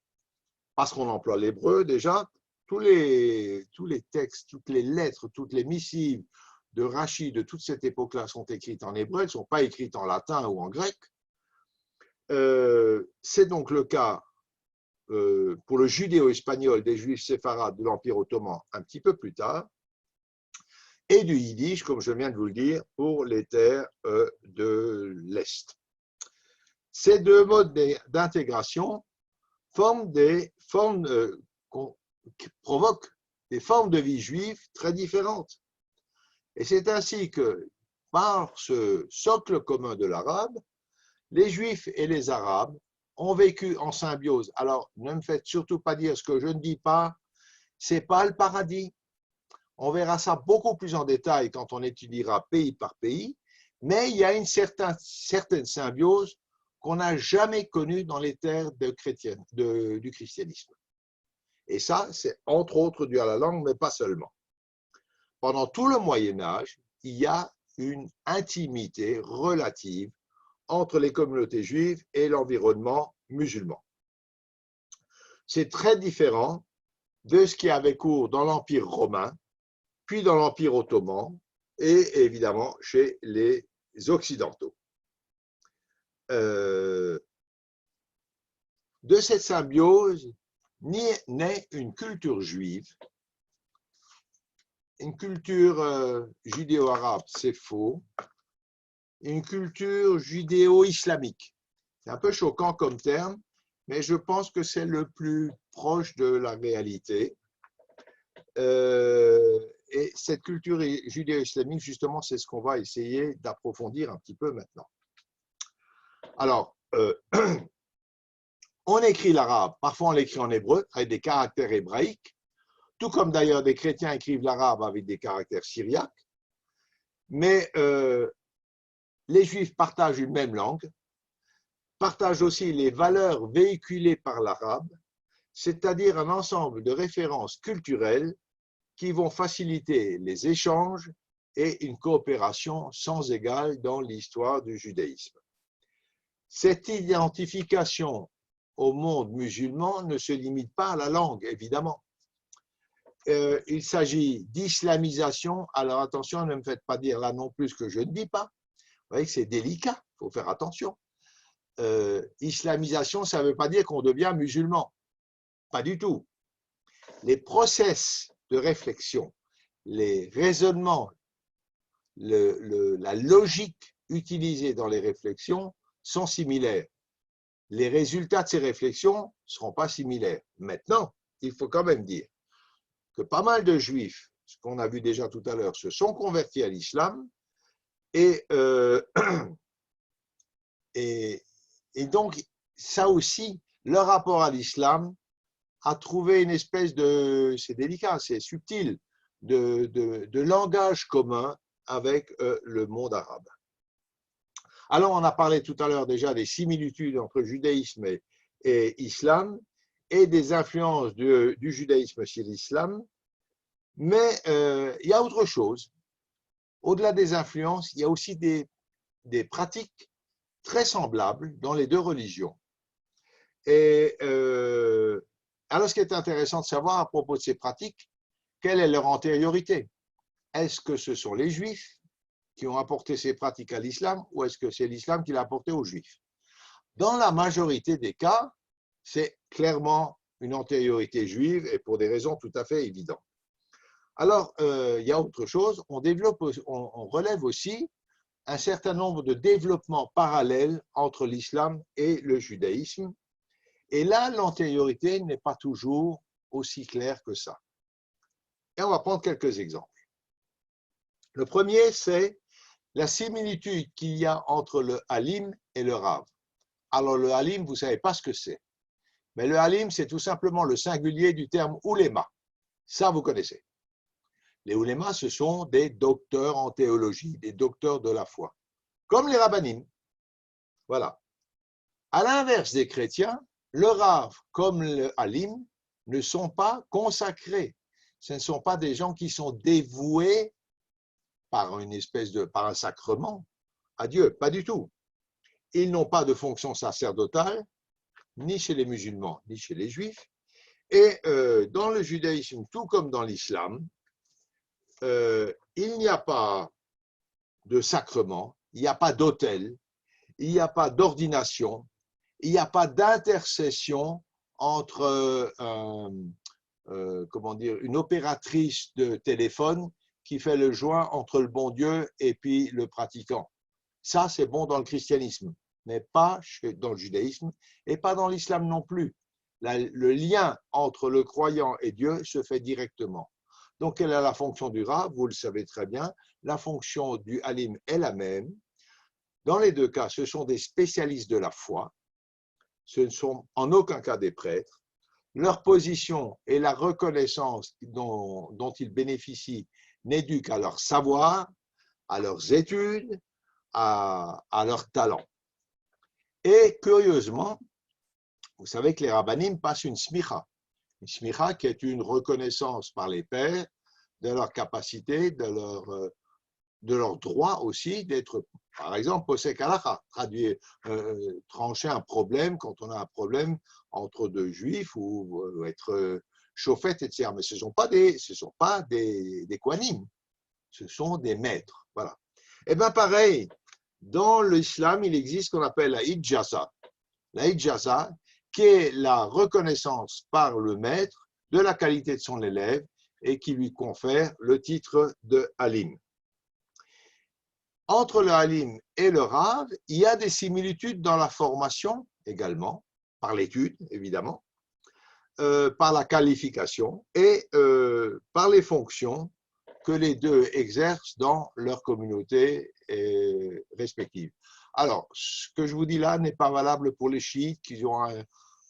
parce qu'on emploie l'hébreu déjà. Tous les textes, toutes les lettres, toutes les missives de Rachi de toute cette époque-là sont écrites en hébreu, elles ne sont pas écrites en latin ou en grec. C'est donc le cas pour le judéo-espagnol des juifs séfarades de l'Empire ottoman un petit peu plus tard, et du yiddish, comme je viens de vous le dire, pour les terres de l'Est. Ces deux modes d'intégration provoquent des formes de vie juive très différentes. Et c'est ainsi que, par ce socle commun de l'arabe, les Juifs et les Arabes ont vécu en symbiose. Alors, ne me faites surtout pas dire ce que je ne dis pas, ce n'est pas le paradis. On verra ça beaucoup plus en détail quand on étudiera pays par pays, mais il y a une certaine symbiose qu'on n'a jamais connue dans les terres du christianisme. Et ça, c'est entre autres dû à la langue, mais pas seulement. Pendant tout le Moyen-Âge, il y a une intimité relative entre les communautés juives et l'environnement musulman. C'est très différent de ce qui avait cours dans l'Empire romain, puis dans l'Empire ottoman et évidemment chez les Occidentaux. De cette symbiose naît une culture juive. Une culture judéo-arabe, c'est faux. Une culture judéo-islamique. C'est un peu choquant comme terme, mais je pense que c'est le plus proche de la réalité. Et cette culture judéo-islamique, justement, c'est ce qu'on va essayer d'approfondir un petit peu maintenant. Alors, on écrit l'arabe, parfois on l'écrit en hébreu, avec des caractères hébraïques, tout comme d'ailleurs des chrétiens écrivent l'arabe avec des caractères syriaques, mais les juifs partagent une même langue, partagent aussi les valeurs véhiculées par l'arabe, c'est-à-dire un ensemble de références culturelles qui vont faciliter les échanges et une coopération sans égale dans l'histoire du judaïsme. Cette identification au monde musulman ne se limite pas à la langue, évidemment. Il s'agit d'islamisation. Alors attention, ne me faites pas dire là non plus ce que je ne dis pas. Vous voyez que c'est délicat, il faut faire attention. Islamisation, ça ne veut pas dire qu'on devient musulman. Pas du tout. Les process de réflexion, les raisonnements, la logique utilisée dans les réflexions sont similaires. Les résultats de ces réflexions ne seront pas similaires. Maintenant, il faut quand même dire que pas mal de juifs, ce qu'on a vu déjà tout à l'heure, se sont convertis à l'islam et donc, ça aussi, leur rapport à l'islam a trouvé une espèce de, c'est délicat, c'est subtil, de langage commun avec le monde arabe. Alors, on a parlé tout à l'heure déjà des similitudes entre judaïsme et islam et des influences du judaïsme sur l'islam, mais il y a autre chose. Au-delà des influences, il y a aussi des pratiques très semblables dans les deux religions. Et alors, ce qui est intéressant de savoir à propos de ces pratiques, quelle est leur antériorité? Est-ce que ce sont les Juifs qui ont apporté ces pratiques à l'islam ou est-ce que c'est l'islam qui l'a apporté aux Juifs? Dans la majorité des cas, c'est clairement une antériorité juive et pour des raisons tout à fait évidentes. Alors, il y a autre chose, on relève aussi un certain nombre de développements parallèles entre l'islam et le judaïsme. Et là, l'antériorité n'est pas toujours aussi claire que ça. Et on va prendre quelques exemples. Le premier, c'est la similitude qu'il y a entre le halim et le rav. Alors, le halim, vous ne savez pas ce que c'est. Mais le halim, c'est tout simplement le singulier du terme ouléma. Ça, vous connaissez. Les oulémas, ce sont des docteurs en théologie, des docteurs de la foi, comme les rabbanim. Voilà. À l'inverse des chrétiens, le rav comme le halim ne sont pas consacrés. Ce ne sont pas des gens qui sont dévoués par un sacrement à Dieu, pas du tout. Ils n'ont pas de fonction sacerdotale, ni chez les musulmans, ni chez les juifs. Et dans le judaïsme, tout comme dans l'islam, il n'y a pas de sacrement, il n'y a pas d'autel, il n'y a pas d'ordination, il n'y a pas d'intercession entre une opératrice de téléphone qui fait le joint entre le bon Dieu et puis le pratiquant. Ça, c'est bon dans le christianisme, mais pas dans le judaïsme et pas dans l'islam non plus. Le lien entre le croyant et Dieu se fait directement. Donc, quelle est la fonction du rav? Vous le savez très bien. La fonction du halim est la même. Dans les deux cas, ce sont des spécialistes de la foi. Ce ne sont en aucun cas des prêtres. Leur position et la reconnaissance dont ils bénéficient n'est qu'à leur savoir, à leurs études, à leur talent. Et curieusement, vous savez que les rabbanim passent une smicha. Une smicha qui est une reconnaissance par les pairs de leur capacité, de leur droit aussi d'être, par exemple, posek halakha, trancher un problème quand on a un problème entre deux juifs ou être chauffet, etc. Mais ce ne sont pas des kohanim, ce sont des maîtres. Voilà. Et bien pareil, dans l'islam, il existe ce qu'on appelle la ijaza. La ijaza, qui est la reconnaissance par le maître de la qualité de son élève et qui lui confère le titre de halim. Entre le halim et le rav, il y a des similitudes dans la formation également, par l'étude évidemment, par la qualification et par les fonctions que les deux exercent dans leur communauté respective. Alors, ce que je vous dis là n'est pas valable pour les chiites qui ont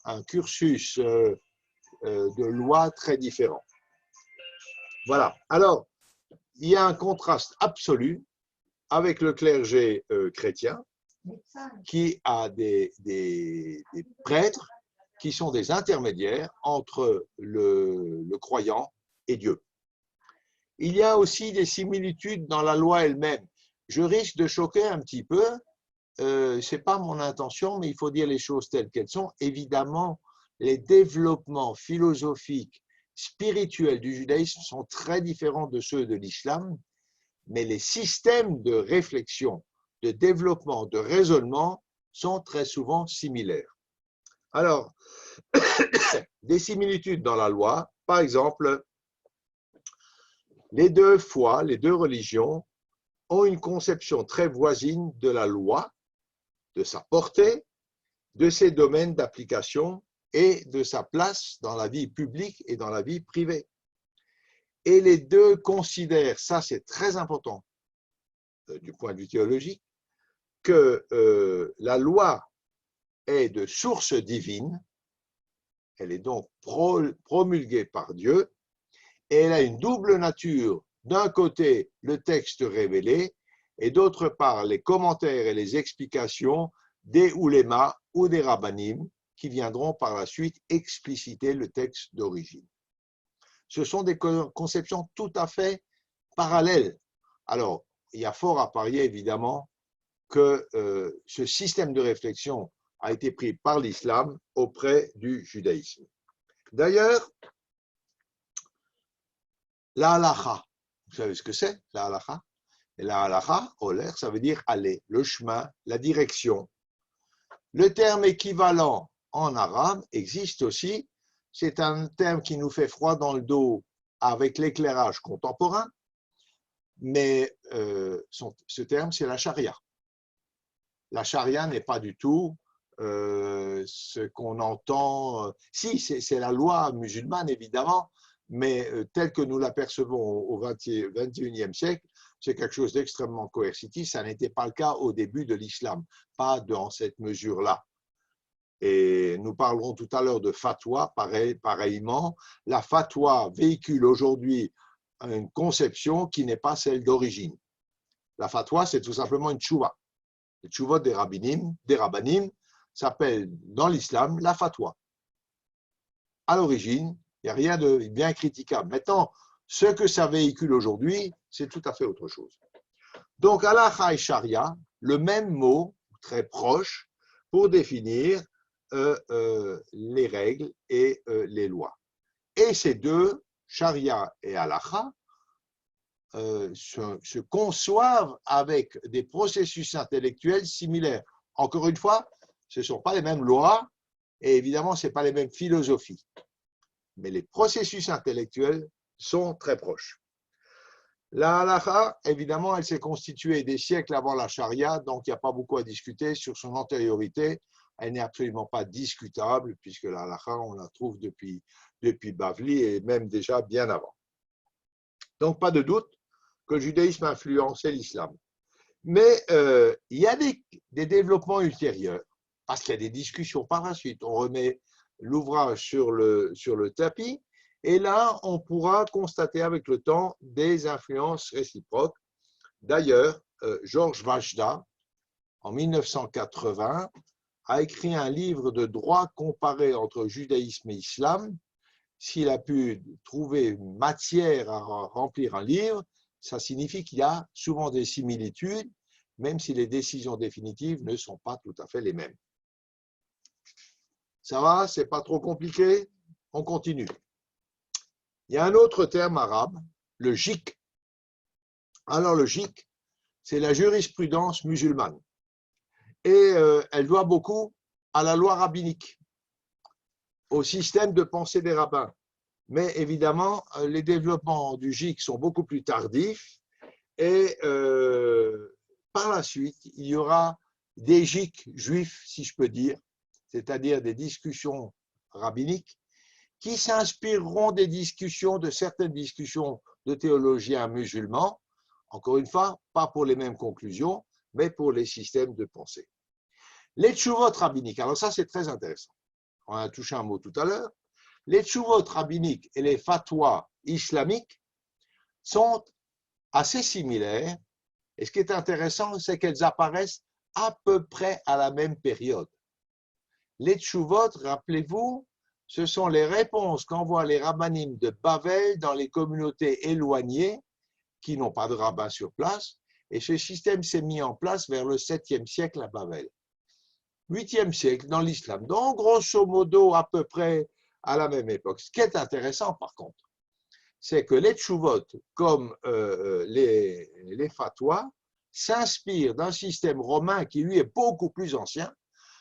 un cursus de loi très différent. Voilà. Alors, il y a un contraste absolu avec le clergé chrétien qui a des prêtres qui sont des intermédiaires entre le croyant et Dieu. Il y a aussi des similitudes dans la loi elle-même. Je risque de choquer un petit peu, ce n'est pas mon intention, mais il faut dire les choses telles qu'elles sont. Évidemment, les développements philosophiques, spirituels du judaïsme sont très différents de ceux de l'islam, mais les systèmes de réflexion, de développement, de raisonnement sont très souvent similaires. Alors, des similitudes dans la loi, par exemple, les deux foi, les deux religions ont une conception très voisine de la loi, de sa portée, de ses domaines d'application et de sa place dans la vie publique et dans la vie privée. Et les deux considèrent, ça c'est très important du point de vue théologique, que la loi est de source divine, elle est donc promulguée par Dieu, et elle a une double nature, d'un côté le texte révélé, et d'autre part les commentaires et les explications des oulémas ou des rabbanim qui viendront par la suite expliciter le texte d'origine. Ce sont des conceptions tout à fait parallèles. Alors, il y a fort à parier évidemment que ce système de réflexion a été pris par l'islam auprès du judaïsme. D'ailleurs, la halakha, vous savez ce que c'est, la halakha? Et la halakha, oler, ça veut dire aller, le chemin, la direction. Le terme équivalent en arabe existe aussi. C'est un terme qui nous fait froid dans le dos avec l'éclairage contemporain, mais ce terme, c'est la charia. La charia n'est pas du tout ce qu'on entend. Si, c'est la loi musulmane, évidemment, mais telle que nous l'apercevons au XXIe siècle, c'est quelque chose d'extrêmement coercitif. Ça n'était pas le cas au début de l'islam, pas dans cette mesure-là. Et nous parlerons tout à l'heure de fatwa, pareillement. La fatwa véhicule aujourd'hui une conception qui n'est pas celle d'origine. La fatwa, c'est tout simplement une tchouva. Le tchouva des rabbanim s'appelle dans l'islam la fatwa. À l'origine, il n'y a rien de bien critiquable. Maintenant, ce que ça véhicule aujourd'hui, c'est tout à fait autre chose. Donc, halakha et sharia, le même mot, très proche, pour définir les règles et les lois. Et ces deux, sharia et halakha, se conçoivent avec des processus intellectuels similaires. Encore une fois, ce ne sont pas les mêmes lois et évidemment, ce ne sont pas les mêmes philosophies. Mais les processus intellectuels sont très proches. La halakha, évidemment, elle s'est constituée des siècles avant la charia, donc il n'y a pas beaucoup à discuter sur son antériorité. Elle n'est absolument pas discutable, puisque la halakha, on la trouve depuis Bavli et même déjà bien avant. Donc, pas de doute que le judaïsme a influencé l'islam. Mais il y a des développements ultérieurs, parce qu'il y a des discussions par la suite. On remet l'ouvrage sur le tapis, et là, on pourra constater avec le temps des influences réciproques. D'ailleurs, Georges Vajda, en 1980, a écrit un livre de droit comparé entre judaïsme et islam. S'il a pu trouver matière à remplir un livre, ça signifie qu'il y a souvent des similitudes, même si les décisions définitives ne sont pas tout à fait les mêmes. Ça va? C'est pas trop compliqué? On continue. Il y a un autre terme arabe, le jik. Alors le jik, c'est la jurisprudence musulmane. Et elle doit beaucoup à la loi rabbinique, au système de pensée des rabbins. Mais évidemment, les développements du jik sont beaucoup plus tardifs et par la suite, il y aura des jiks juifs, si je peux dire, c'est-à-dire des discussions rabbiniques qui s'inspireront des discussions, de certaines discussions de théologiens musulmans, encore une fois, pas pour les mêmes conclusions, mais pour les systèmes de pensée. Les tchouvot rabbiniques, alors ça c'est très intéressant, on a touché un mot tout à l'heure, les tchouvot rabbiniques et les fatwas islamiques sont assez similaires, et ce qui est intéressant, c'est qu'elles apparaissent à peu près à la même période. Les tchouvot, rappelez-vous, ce sont les réponses qu'envoient les rabbinim de Bavel dans les communautés éloignées qui n'ont pas de rabbin sur place, et ce système s'est mis en place vers le 7e siècle à Bavel. 8e siècle dans l'islam, donc grosso modo à peu près à la même époque. Ce qui est intéressant par contre, c'est que les tchouvot, comme les fatwas, s'inspirent d'un système romain qui lui est beaucoup plus ancien,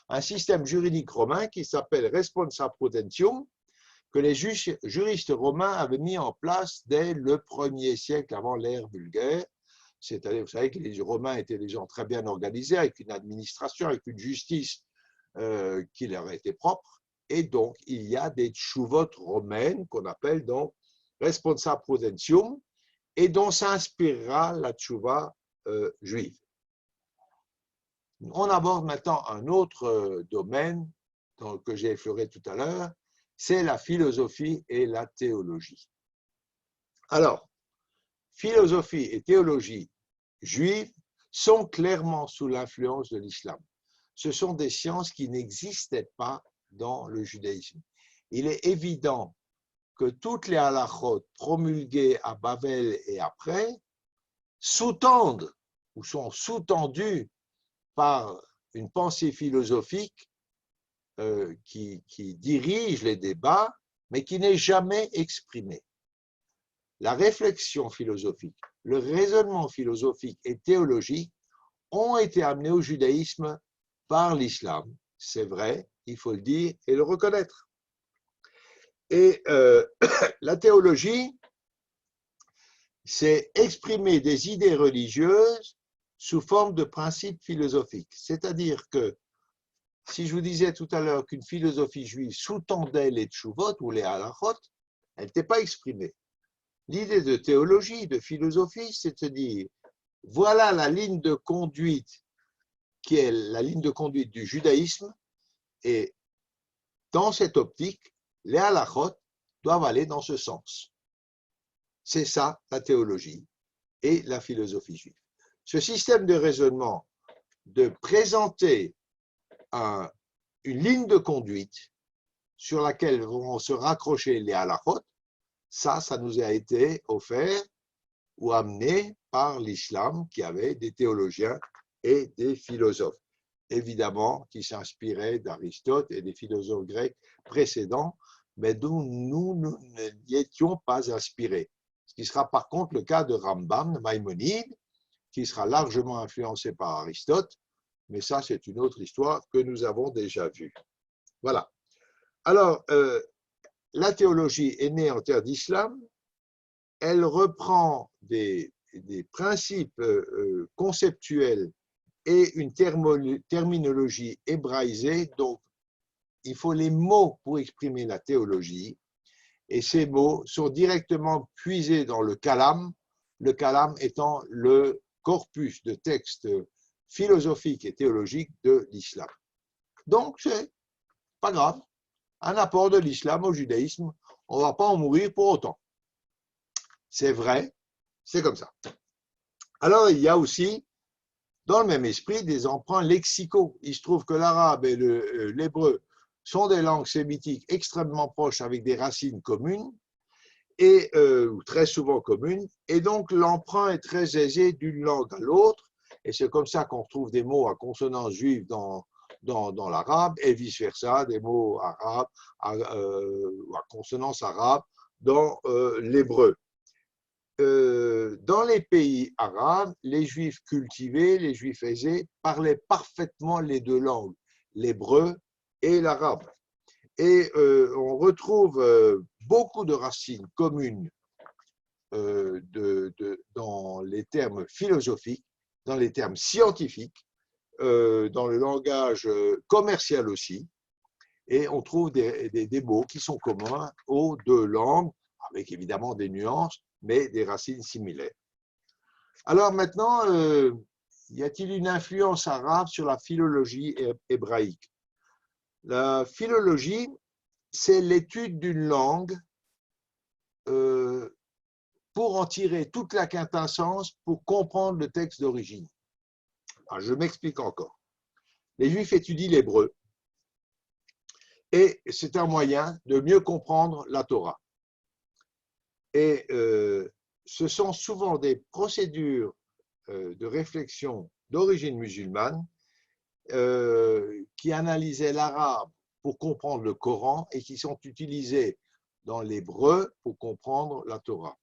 un système juridique romain qui s'appelle responsa prudentium, que les juristes romains avaient mis en place dès le 1er siècle avant l'ère vulgaire. C'est-à-dire, vous savez que les Romains étaient des gens très bien organisés, avec une administration, avec une justice qui leur était propre. Et donc, il y a des tchouvot romaines qu'on appelle donc responsa prudentium, et dont s'inspirera la tchouva juive. On aborde maintenant un autre domaine que j'ai effleuré tout à l'heure, c'est la philosophie et la théologie. Alors, philosophie et théologie juives sont clairement sous l'influence de l'islam. Ce sont des sciences qui n'existaient pas dans le judaïsme. Il est évident que toutes les halachot promulguées à Bavel et après sous-tendent ou sont sous-tendues par une pensée philosophique qui dirige les débats, mais qui n'est jamais exprimée. La réflexion philosophique, le raisonnement philosophique et théologique ont été amenés au judaïsme par l'islam, c'est vrai, il faut le dire et le reconnaître. Et la théologie, c'est exprimer des idées religieuses sous forme de principes philosophiques. C'est-à-dire que, si je vous disais tout à l'heure qu'une philosophie juive sous-tendait les tchouvot ou les halachot, elle n'était pas exprimée. L'idée de théologie, de philosophie, c'est de dire, voilà la ligne de conduite qui est la ligne de conduite du judaïsme, et dans cette optique, les halachot doivent aller dans ce sens. C'est ça la théologie et la philosophie juive. Ce système de raisonnement de présenter une ligne de conduite sur laquelle vont se raccrocher les halachot, ça nous a été offert ou amené par l'islam qui avait des théologiens et des philosophes, évidemment qui s'inspiraient d'Aristote et des philosophes grecs précédents, mais dont nous n'y étions pas inspirés. Ce qui sera par contre le cas de Rambam, de Maïmonide, qui sera largement influencé par Aristote, mais ça c'est une autre histoire que nous avons déjà vue. Voilà. Alors, la théologie est née en terre d'islam, elle reprend des principes conceptuels et une terminologie hébraïsée, donc il faut les mots pour exprimer la théologie, et ces mots sont directement puisés dans le kalam étant le corpus de textes philosophiques et théologiques de l'islam. Donc, c'est pas grave, un apport de l'islam au judaïsme, on ne va pas en mourir pour autant. C'est vrai, c'est comme ça. Alors, il y a aussi, dans le même esprit, des emprunts lexicaux. Il se trouve que l'arabe et l'hébreu sont des langues sémitiques extrêmement proches avec des racines communes, et très souvent communes, et donc l'emprunt est très aisé d'une langue à l'autre, et c'est comme ça qu'on retrouve des mots à consonance juive dans l'arabe, et vice-versa, des mots arabes à consonance arabe dans l'hébreu. Dans les pays arabes, les juifs cultivés, les juifs aisés, parlaient parfaitement les deux langues, l'hébreu et l'arabe. Et on retrouve beaucoup de racines communes dans les termes philosophiques, dans les termes scientifiques, dans le langage commercial aussi, et on trouve des mots qui sont communs aux deux langues, avec évidemment des nuances, mais des racines similaires. Alors maintenant, y a-t-il une influence arabe sur la philologie hébraïque? La philologie, c'est l'étude d'une langue pour en tirer toute la quintessence pour comprendre le texte d'origine. Je m'explique encore. Les Juifs étudient l'hébreu et c'est un moyen de mieux comprendre la Torah. Et ce sont souvent des procédures de réflexion d'origine musulmane qui analysaient l'arabe pour comprendre le Coran et qui sont utilisées dans l'hébreu pour comprendre la Torah.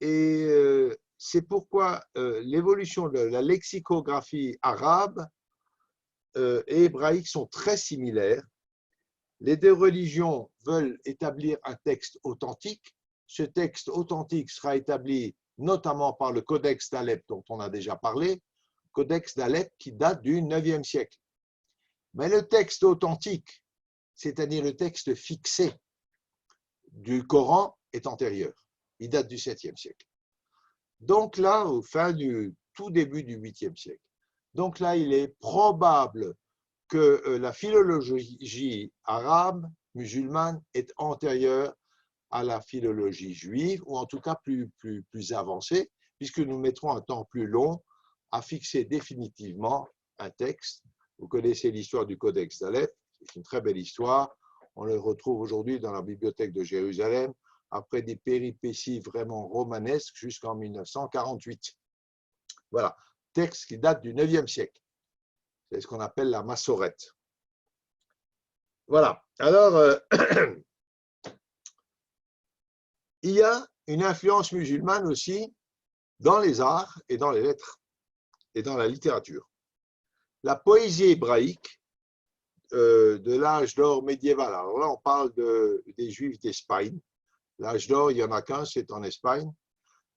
Et c'est pourquoi l'évolution de la lexicographie arabe et hébraïque sont très similaires. Les deux religions veulent établir un texte authentique. Ce texte authentique sera établi notamment par le Codex d'Alep dont on a déjà parlé, Codex d'Alep qui date du IXe siècle. Mais le texte authentique, c'est-à-dire le texte fixé du Coran, est antérieur. Il date du 7e siècle. Donc là, au fin du tout début du 8e siècle. Donc là, il est probable que la philologie arabe, musulmane, est antérieure à la philologie juive, ou en tout cas plus avancée, puisque nous mettrons un temps plus long à fixer définitivement un texte. Vous connaissez l'histoire du Codex d'Alep, c'est une très belle histoire. On le retrouve aujourd'hui dans la bibliothèque de Jérusalem, après des péripéties vraiment romanesques jusqu'en 1948. Voilà, texte qui date du 9e siècle. C'est ce qu'on appelle la Massorette. Voilà, alors, il y a une influence musulmane aussi dans les arts et dans les lettres et dans la littérature. La poésie hébraïque de l'âge d'or médiéval. Alors là, on parle des Juifs d'Espagne. L'âge d'or, il n'y en a qu'un, c'est en Espagne.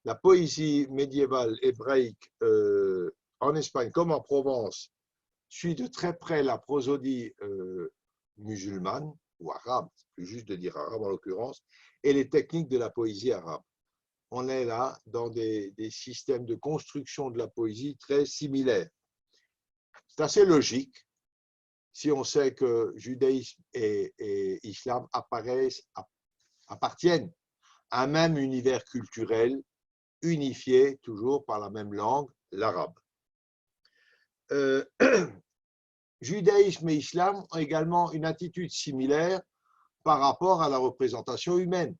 La poésie médiévale hébraïque en Espagne comme en Provence suit de très près la prosodie musulmane ou arabe, c'est plus juste de dire arabe en l'occurrence, et les techniques de la poésie arabe. On est là dans des systèmes de construction de la poésie très similaires. C'est assez logique si on sait que judaïsme et islam appartiennent à un même univers culturel, unifié toujours par la même langue, l'arabe. Judaïsme et islam ont également une attitude similaire par rapport à la représentation humaine.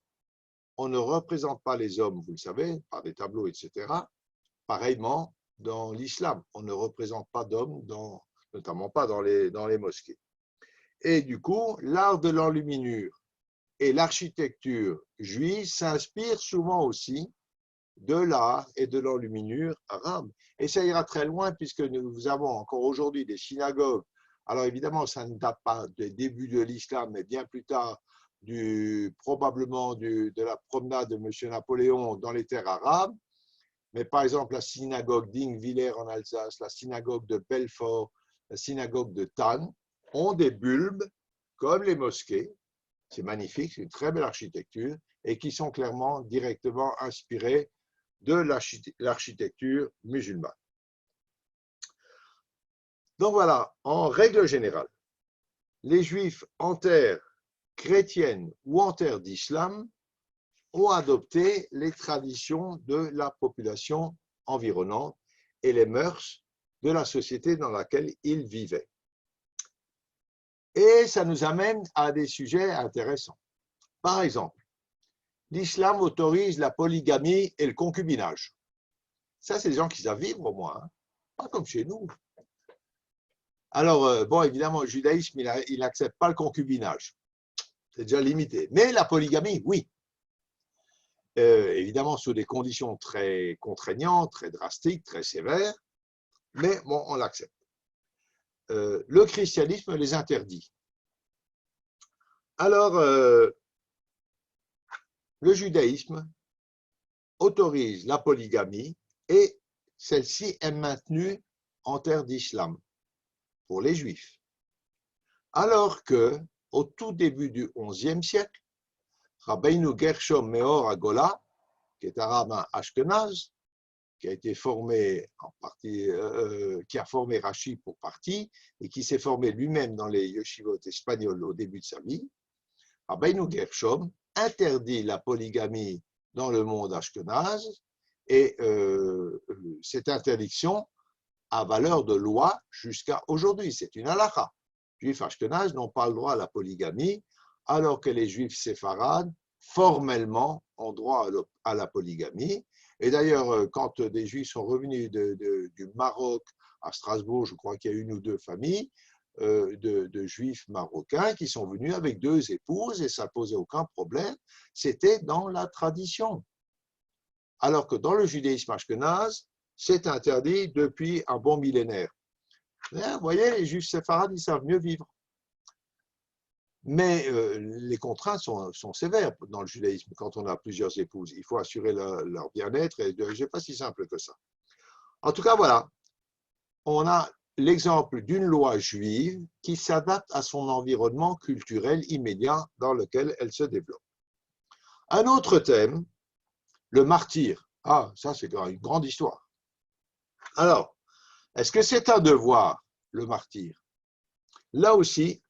On ne représente pas les hommes, vous le savez, par des tableaux, etc. Pareillement, dans l'islam, on ne représente pas d'hommes, notamment pas dans les mosquées. Et du coup, l'art de l'enluminure et l'architecture juive s'inspirent souvent aussi de l'art et de l'enluminure arabe. Et ça ira très loin puisque nous avons encore aujourd'hui des synagogues. Alors évidemment, ça ne date pas des débuts de l'islam, mais bien plus tard, probablement de la promenade de M. Napoléon dans les terres arabes. Mais par exemple, la synagogue d'Ingwiller en Alsace, la synagogue de Belfort, la synagogue de Thann ont des bulbes comme les mosquées. C'est magnifique, c'est une très belle architecture et qui sont clairement directement inspirés de l'architecture musulmane. Donc voilà, en règle générale, les Juifs en terre chrétienne ou en terre d'islam ont adopté les traditions de la population environnante et les mœurs de la société dans laquelle ils vivaient. Et ça nous amène à des sujets intéressants. Par exemple, l'islam autorise la polygamie et le concubinage. Ça, c'est des gens qui savent vivre au moins, hein. Pas comme chez nous. Alors, bon, évidemment, le judaïsme, il n'accepte pas le concubinage. C'est déjà limité. Mais la polygamie, oui. Évidemment, sous des conditions très contraignantes, très drastiques, très sévères, mais bon, on l'accepte. Le christianisme les interdit. Alors, le judaïsme autorise la polygamie et celle-ci est maintenue en terre d'islam pour les juifs. Alors que, au tout début du XIe siècle, Rabbeinu Gershom Meor Agola, qui est un rabbin ashkenaz, qui a été formé en partie, qui a formé Rashi pour partie, et qui s'est formé lui-même dans les yeshivot espagnols au début de sa vie, Rabbeinu Gershom interdit la polygamie dans le monde ashkenaz, et cette interdiction a valeur de loi jusqu'à aujourd'hui. C'est une halakha. Les juifs ashkenaz n'ont pas le droit à la polygamie, alors que les juifs séfarades, formellement, ont droit à la polygamie. Et d'ailleurs, quand des juifs sont revenus du Maroc à Strasbourg, je crois qu'il y a une ou deux familles de juifs marocains qui sont venus avec 2 épouses et ça ne posait aucun problème. C'était dans la tradition. Alors que dans le judaïsme ashkenaz, c'est interdit depuis un bon millénaire. Vous voyez, les juifs séfarades, ils savent mieux vivre. Mais les contraintes sont sévères dans le judaïsme quand on a plusieurs épouses. Il faut assurer leur bien-être et ce n'est pas si simple que ça. En tout cas, voilà, on a l'exemple d'une loi juive qui s'adapte à son environnement culturel immédiat dans lequel elle se développe. Un autre thème, le martyr. Ah, ça c'est une grande histoire. Alors, est-ce que c'est un devoir, le martyr? Là aussi,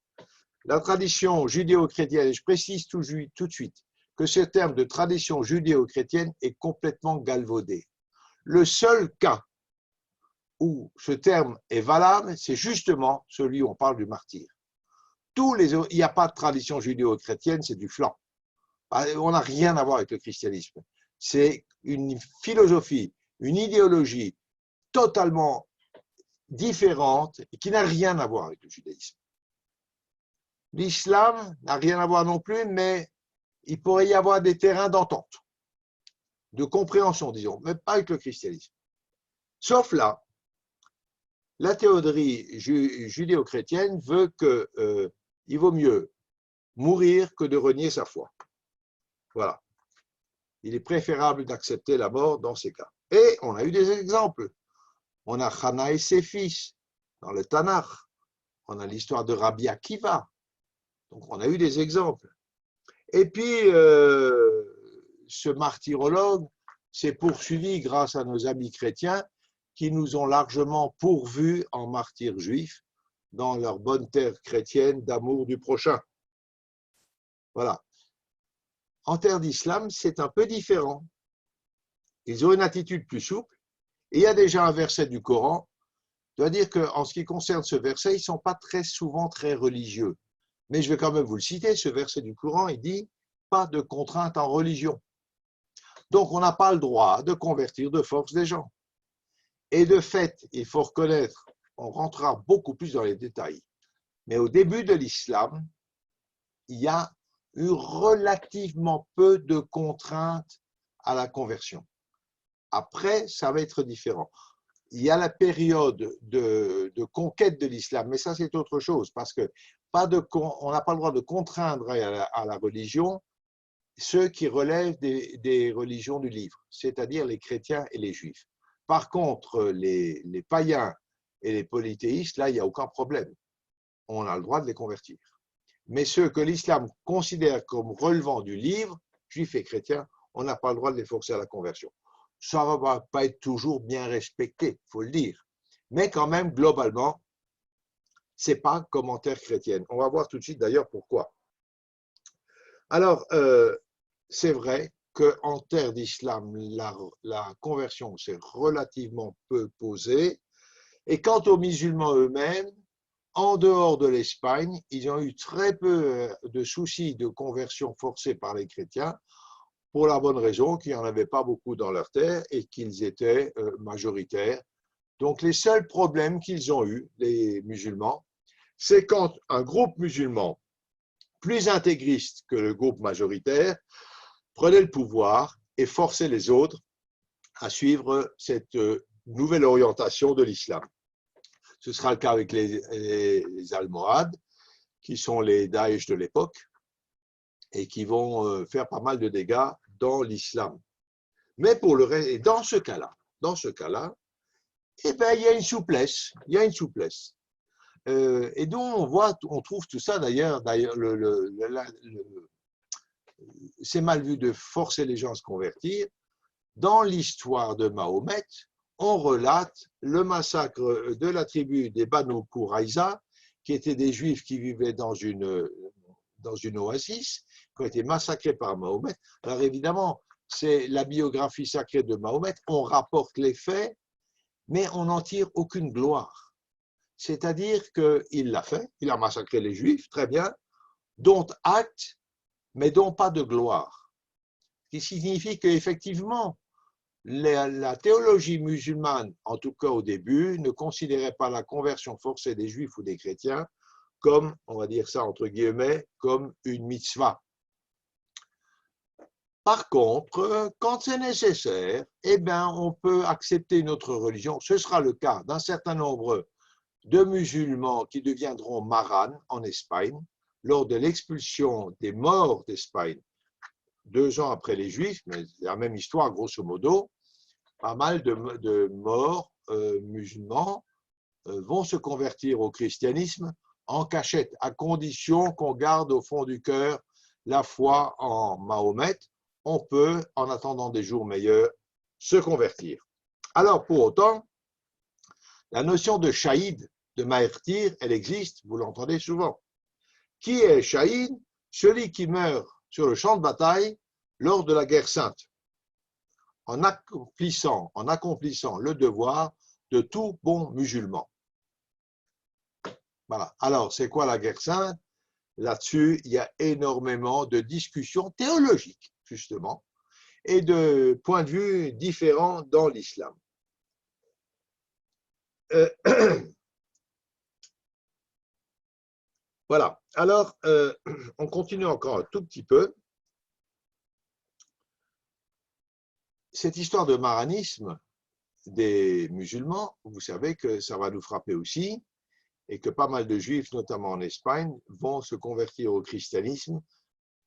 la tradition judéo-chrétienne, et je précise tout de suite que ce terme de tradition judéo-chrétienne est complètement galvaudé. Le seul cas où ce terme est valable, c'est justement celui où on parle du martyr. Il n'y a pas de tradition judéo-chrétienne, c'est du flan. On n'a rien à voir avec le christianisme. C'est une philosophie, une idéologie totalement différente et qui n'a rien à voir avec le judaïsme. L'islam n'a rien à voir non plus, mais il pourrait y avoir des terrains d'entente, de compréhension, disons, mais pas avec le christianisme. Sauf là, La théorie judéo-chrétienne veut qu'il vaut mieux mourir que de renier sa foi. Voilà. Il est préférable d'accepter la mort dans ces cas. Et on a eu des exemples. On a Hana et ses fils dans le Tanakh. On a l'histoire de Rabbi Akiva. Donc on a eu des exemples. Et puis, ce martyrologue s'est poursuivi grâce à nos amis chrétiens qui nous ont largement pourvus en martyrs juifs dans leur bonne terre chrétienne d'amour du prochain. Voilà. En terre d'islam, c'est un peu différent. Ils ont une attitude plus souple. Et il y a déjà un verset du Coran. Je dois dire qu'en ce qui concerne ce verset, ils ne sont pas très souvent très religieux. Mais je vais quand même vous le citer. Ce verset du Coran, il dit « pas de contrainte en religion ». Donc, on n'a pas le droit de convertir de force des gens. Et de fait, il faut reconnaître, on rentrera beaucoup plus dans les détails, mais au début de l'islam, il y a eu relativement peu de contraintes à la conversion. Après, ça va être différent. Il y a la période de conquête de l'islam, mais ça c'est autre chose, parce que on n'a pas le droit de contraindre à la religion ceux qui relèvent des religions du livre, c'est-à-dire les chrétiens et les juifs. Par contre, les païens et les polythéistes, là, il n'y a aucun problème. On a le droit de les convertir. Mais ceux que l'islam considère comme relevant du livre, juifs et chrétiens, on n'a pas le droit de les forcer à la conversion. Ça ne va pas être toujours bien respecté, il faut le dire. Mais quand même, globalement, ce n'est pas commentaire chrétienne. On va voir tout de suite d'ailleurs pourquoi. Alors, c'est vrai qu'en terre d'islam, la conversion s'est relativement peu posée. Et quant aux musulmans eux-mêmes, en dehors de l'Espagne, ils ont eu très peu de soucis de conversion forcée par les chrétiens, pour la bonne raison qu'il n'y en avait pas beaucoup dans leur terre et qu'ils étaient majoritaires. Donc les seuls problèmes qu'ils ont eus, les musulmans, c'est quand un groupe musulman plus intégriste que le groupe majoritaire prenait le pouvoir et forçait les autres à suivre cette nouvelle orientation de l'islam. Ce sera le cas avec les Almohades, qui sont les Daesh de l'époque, et qui vont faire pas mal de dégâts dans l'islam. Mais pour le reste, et dans ce cas-là, eh ben, il y a une souplesse, et donc on trouve tout ça d'ailleurs, c'est mal vu de forcer les gens à se convertir. Dans l'histoire de Mahomet, on relate le massacre de la tribu des Banu Quraïza, qui étaient des juifs qui vivaient dans une oasis, qui ont été massacrés par Mahomet. Alors évidemment, c'est la biographie sacrée de Mahomet, on rapporte les faits, mais on n'en tire aucune gloire. C'est-à-dire qu'il l'a fait, il a massacré les juifs, très bien, dont acte, mais dont pas de gloire. Ce qui signifie qu'effectivement, la théologie musulmane, en tout cas au début, ne considérait pas la conversion forcée des juifs ou des chrétiens comme, on va dire ça entre guillemets, comme une mitzvah. Par contre, quand c'est nécessaire, eh bien, on peut accepter une autre religion. Ce sera le cas d'un certain nombre de musulmans qui deviendront maranes en Espagne lors de l'expulsion des morts d'Espagne 2 ans après les Juifs, mais c'est la même histoire grosso modo. Pas mal de morts musulmans vont se convertir au christianisme en cachette, à condition qu'on garde au fond du cœur la foi en Mahomet. On peut, en attendant des jours meilleurs, se convertir. Alors, pour autant, la notion de shahid, de martyr, elle existe, vous l'entendez souvent. Qui est shahid? Celui qui meurt sur le champ de bataille lors de la guerre sainte, en accomplissant le devoir de tout bon musulman. Voilà. Alors, c'est quoi la guerre sainte? Là-dessus, il y a énormément de discussions théologiques, justement, et de points de vue différents dans l'islam. Voilà. Alors, on continue encore un tout petit peu. Cette histoire de maranisme, des musulmans, vous savez que ça va nous frapper aussi et que pas mal de juifs, notamment en Espagne, vont se convertir au christianisme.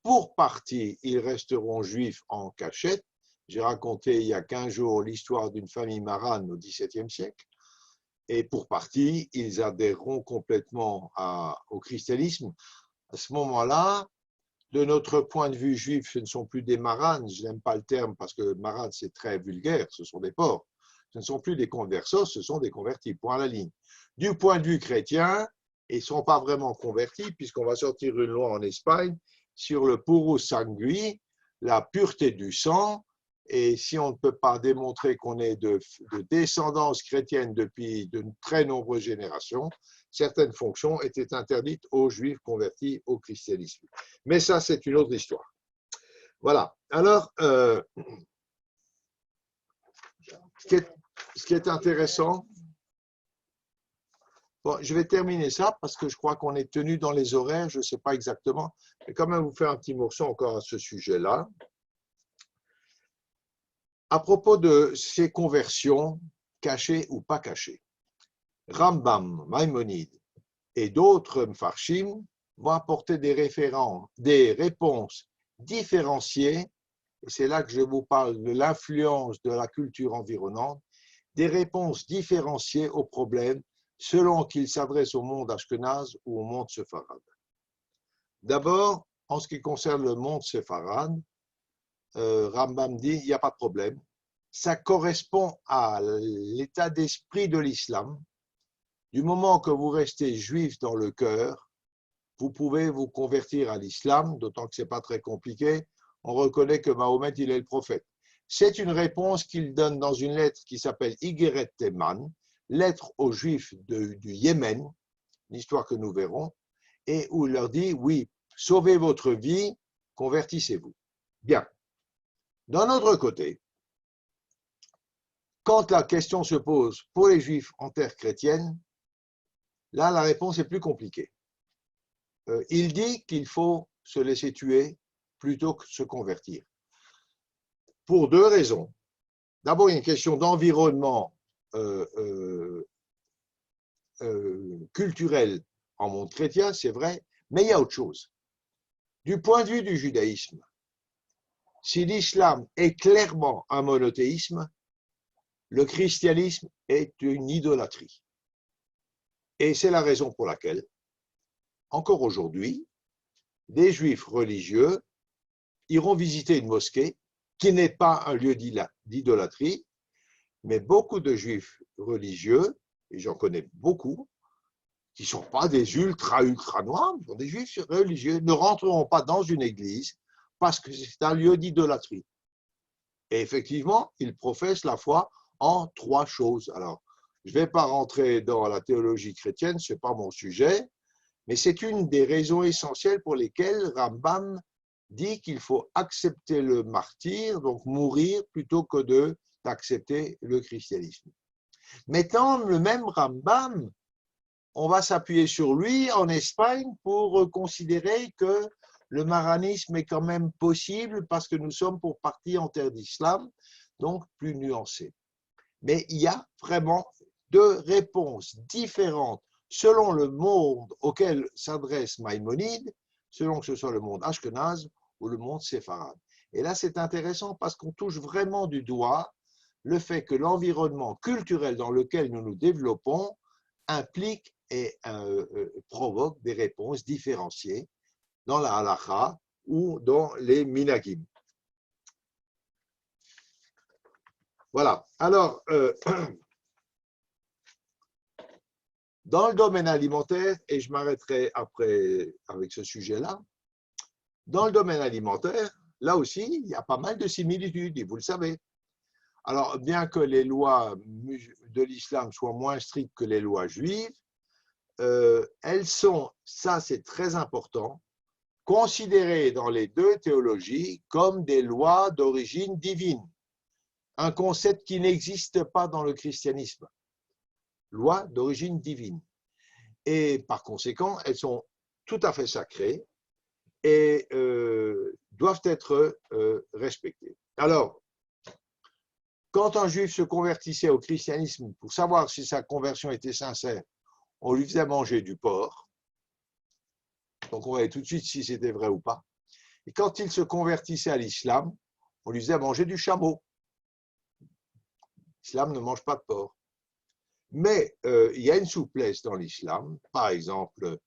Pour partie, ils resteront juifs en cachette. J'ai raconté il y a 15 jours l'histoire d'une famille marane au XVIIe siècle. Et pour partie, ils adhéreront complètement au christianisme. À ce moment-là, de notre point de vue juif, ce ne sont plus des maranes, je n'aime pas le terme parce que marane c'est très vulgaire, ce sont des porcs. Ce ne sont plus des conversos, ce sont des convertis, point à la ligne. Du point de vue chrétien, ils ne sont pas vraiment convertis puisqu'on va sortir une loi en Espagne sur le purus sanguis, la pureté du sang, et si on ne peut pas démontrer qu'on est de descendance chrétienne depuis de très nombreuses générations, certaines fonctions étaient interdites aux juifs convertis au christianisme. Mais ça, c'est une autre histoire. Voilà. Alors, ce qui est intéressant, bon, je vais terminer ça parce que je crois qu'on est tenu dans les horaires, je ne sais pas exactement, mais quand même vous faire un petit morceau encore à ce sujet-là. À propos de ces conversions, cachées ou pas cachées, Rambam, Maïmonide et d'autres Mfarshim vont apporter des réponses différenciées, et c'est là que je vous parle de l'influence de la culture environnante, des réponses différenciées aux problèmes selon qu'ils s'adressent au monde ashkénaze ou au monde séfarade. D'abord, en ce qui concerne le monde séfarade, Rambam dit il n'y a pas de problème. Ça correspond à l'état d'esprit de l'islam. Du moment que vous restez juif dans le cœur, vous pouvez vous convertir à l'islam, d'autant que ce n'est pas très compliqué. On reconnaît que Mahomet, il est le prophète. C'est une réponse qu'il donne dans une lettre qui s'appelle Igeret Teman, lettre aux juifs du Yémen, l'histoire que nous verrons, et où il leur dit, oui, sauvez votre vie, convertissez-vous. Bien. D'un autre côté, quand la question se pose pour les juifs en terre chrétienne, là, la réponse est plus compliquée. Il dit qu'il faut se laisser tuer plutôt que se convertir. Pour deux raisons. D'abord, il y a une question d'environnement culturel en monde chrétien, c'est vrai, mais il y a autre chose. Du point de vue du judaïsme, si l'islam est clairement un monothéisme, le christianisme est une idolâtrie. Et c'est la raison pour laquelle, encore aujourd'hui, des juifs religieux iront visiter une mosquée qui n'est pas un lieu d'idolâtrie, mais beaucoup de juifs religieux, et j'en connais beaucoup, qui ne sont pas des ultra noirs, mais sont des juifs religieux, ne rentreront pas dans une église parce que c'est un lieu d'idolâtrie. Et effectivement, ils professent la foi en trois choses. Alors, je ne vais pas rentrer dans la théologie chrétienne, ce n'est pas mon sujet, mais c'est une des raisons essentielles pour lesquelles Rambam dit qu'il faut accepter le martyre, donc mourir, plutôt que d'accepter le christianisme. Maintenant, le même Rambam, on va s'appuyer sur lui en Espagne pour considérer que le maranisme est quand même possible parce que nous sommes pour partie en terre d'islam, donc plus nuancé. Mais il y a vraiment deux réponses différentes selon le monde auquel s'adresse Maïmonide, selon que ce soit le monde ashkénaze ou le monde séfarade. Et là, c'est intéressant parce qu'on touche vraiment du doigt le fait que l'environnement culturel dans lequel nous nous développons implique et provoque des réponses différenciées dans la halakha ou dans les minagim. Voilà. Alors, dans le domaine alimentaire, et je m'arrêterai après avec ce sujet-là, dans le domaine alimentaire, là aussi, il y a pas mal de similitudes, et vous le savez. Alors, bien que les lois de l'islam soient moins strictes que les lois juives, elles sont, ça c'est très important, considérées dans les deux théologies comme des lois d'origine divine, un concept qui n'existe pas dans le christianisme, loi d'origine divine. Et par conséquent, elles sont tout à fait sacrées et doivent être respectées. Alors, quand un juif se convertissait au christianisme, pour savoir si sa conversion était sincère, on lui faisait manger du porc. Donc on voyait tout de suite si c'était vrai ou pas. Et quand il se convertissait à l'islam, on lui faisait manger du chameau. L'islam ne mange pas de porc. Mais il y a une souplesse dans l'islam. Par exemple,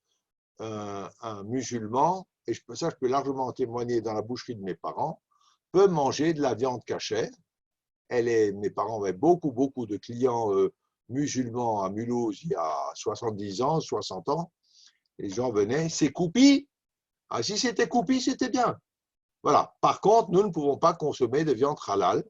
un musulman, et ça je peux largement en témoigner dans la boucherie de mes parents, peut manger de la viande cachère. Mes parents avaient beaucoup de clients musulmans à Mulhouse il y a 70 ans, 60 ans. Les gens venaient, c'est coupi. Ah, si c'était coupi, c'était bien. Voilà. Par contre, nous ne pouvons pas consommer de viande halal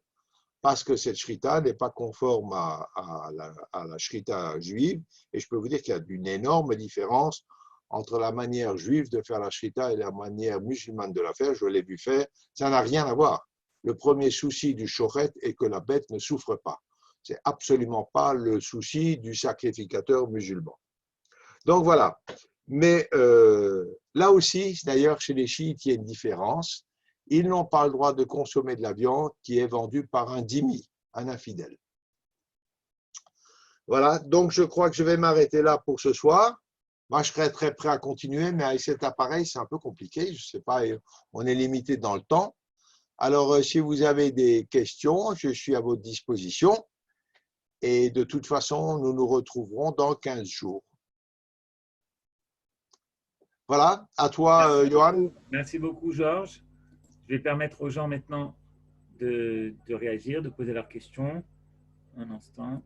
parce que cette shrita n'est pas conforme à la shrita juive. Et je peux vous dire qu'il y a une énorme différence entre la manière juive de faire la shrita et la manière musulmane de la faire. Je l'ai vu faire. Ça n'a rien à voir. Le premier souci du shochet est que la bête ne souffre pas. Ce n'est absolument pas le souci du sacrificateur musulman. Donc voilà. Mais là aussi, d'ailleurs, chez les chiites, il y a une différence. Ils n'ont pas le droit de consommer de la viande qui est vendue par un dhimmi, un infidèle. Voilà, donc je crois que je vais m'arrêter là pour ce soir. Moi, je serais très prêt à continuer, mais avec cet appareil, c'est un peu compliqué. Je ne sais pas, on est limité dans le temps. Alors, si vous avez des questions, je suis à votre disposition. Et de toute façon, nous nous retrouverons dans 15 jours. Voilà, à toi, Johan. Merci beaucoup, Georges. Je vais permettre aux gens maintenant de réagir, de poser leurs questions. Un instant.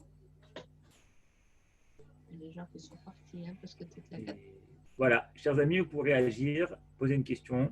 Les gens qui sont partis, hein, parce que tu étais là. Voilà, chers amis, vous pouvez réagir, poser une question.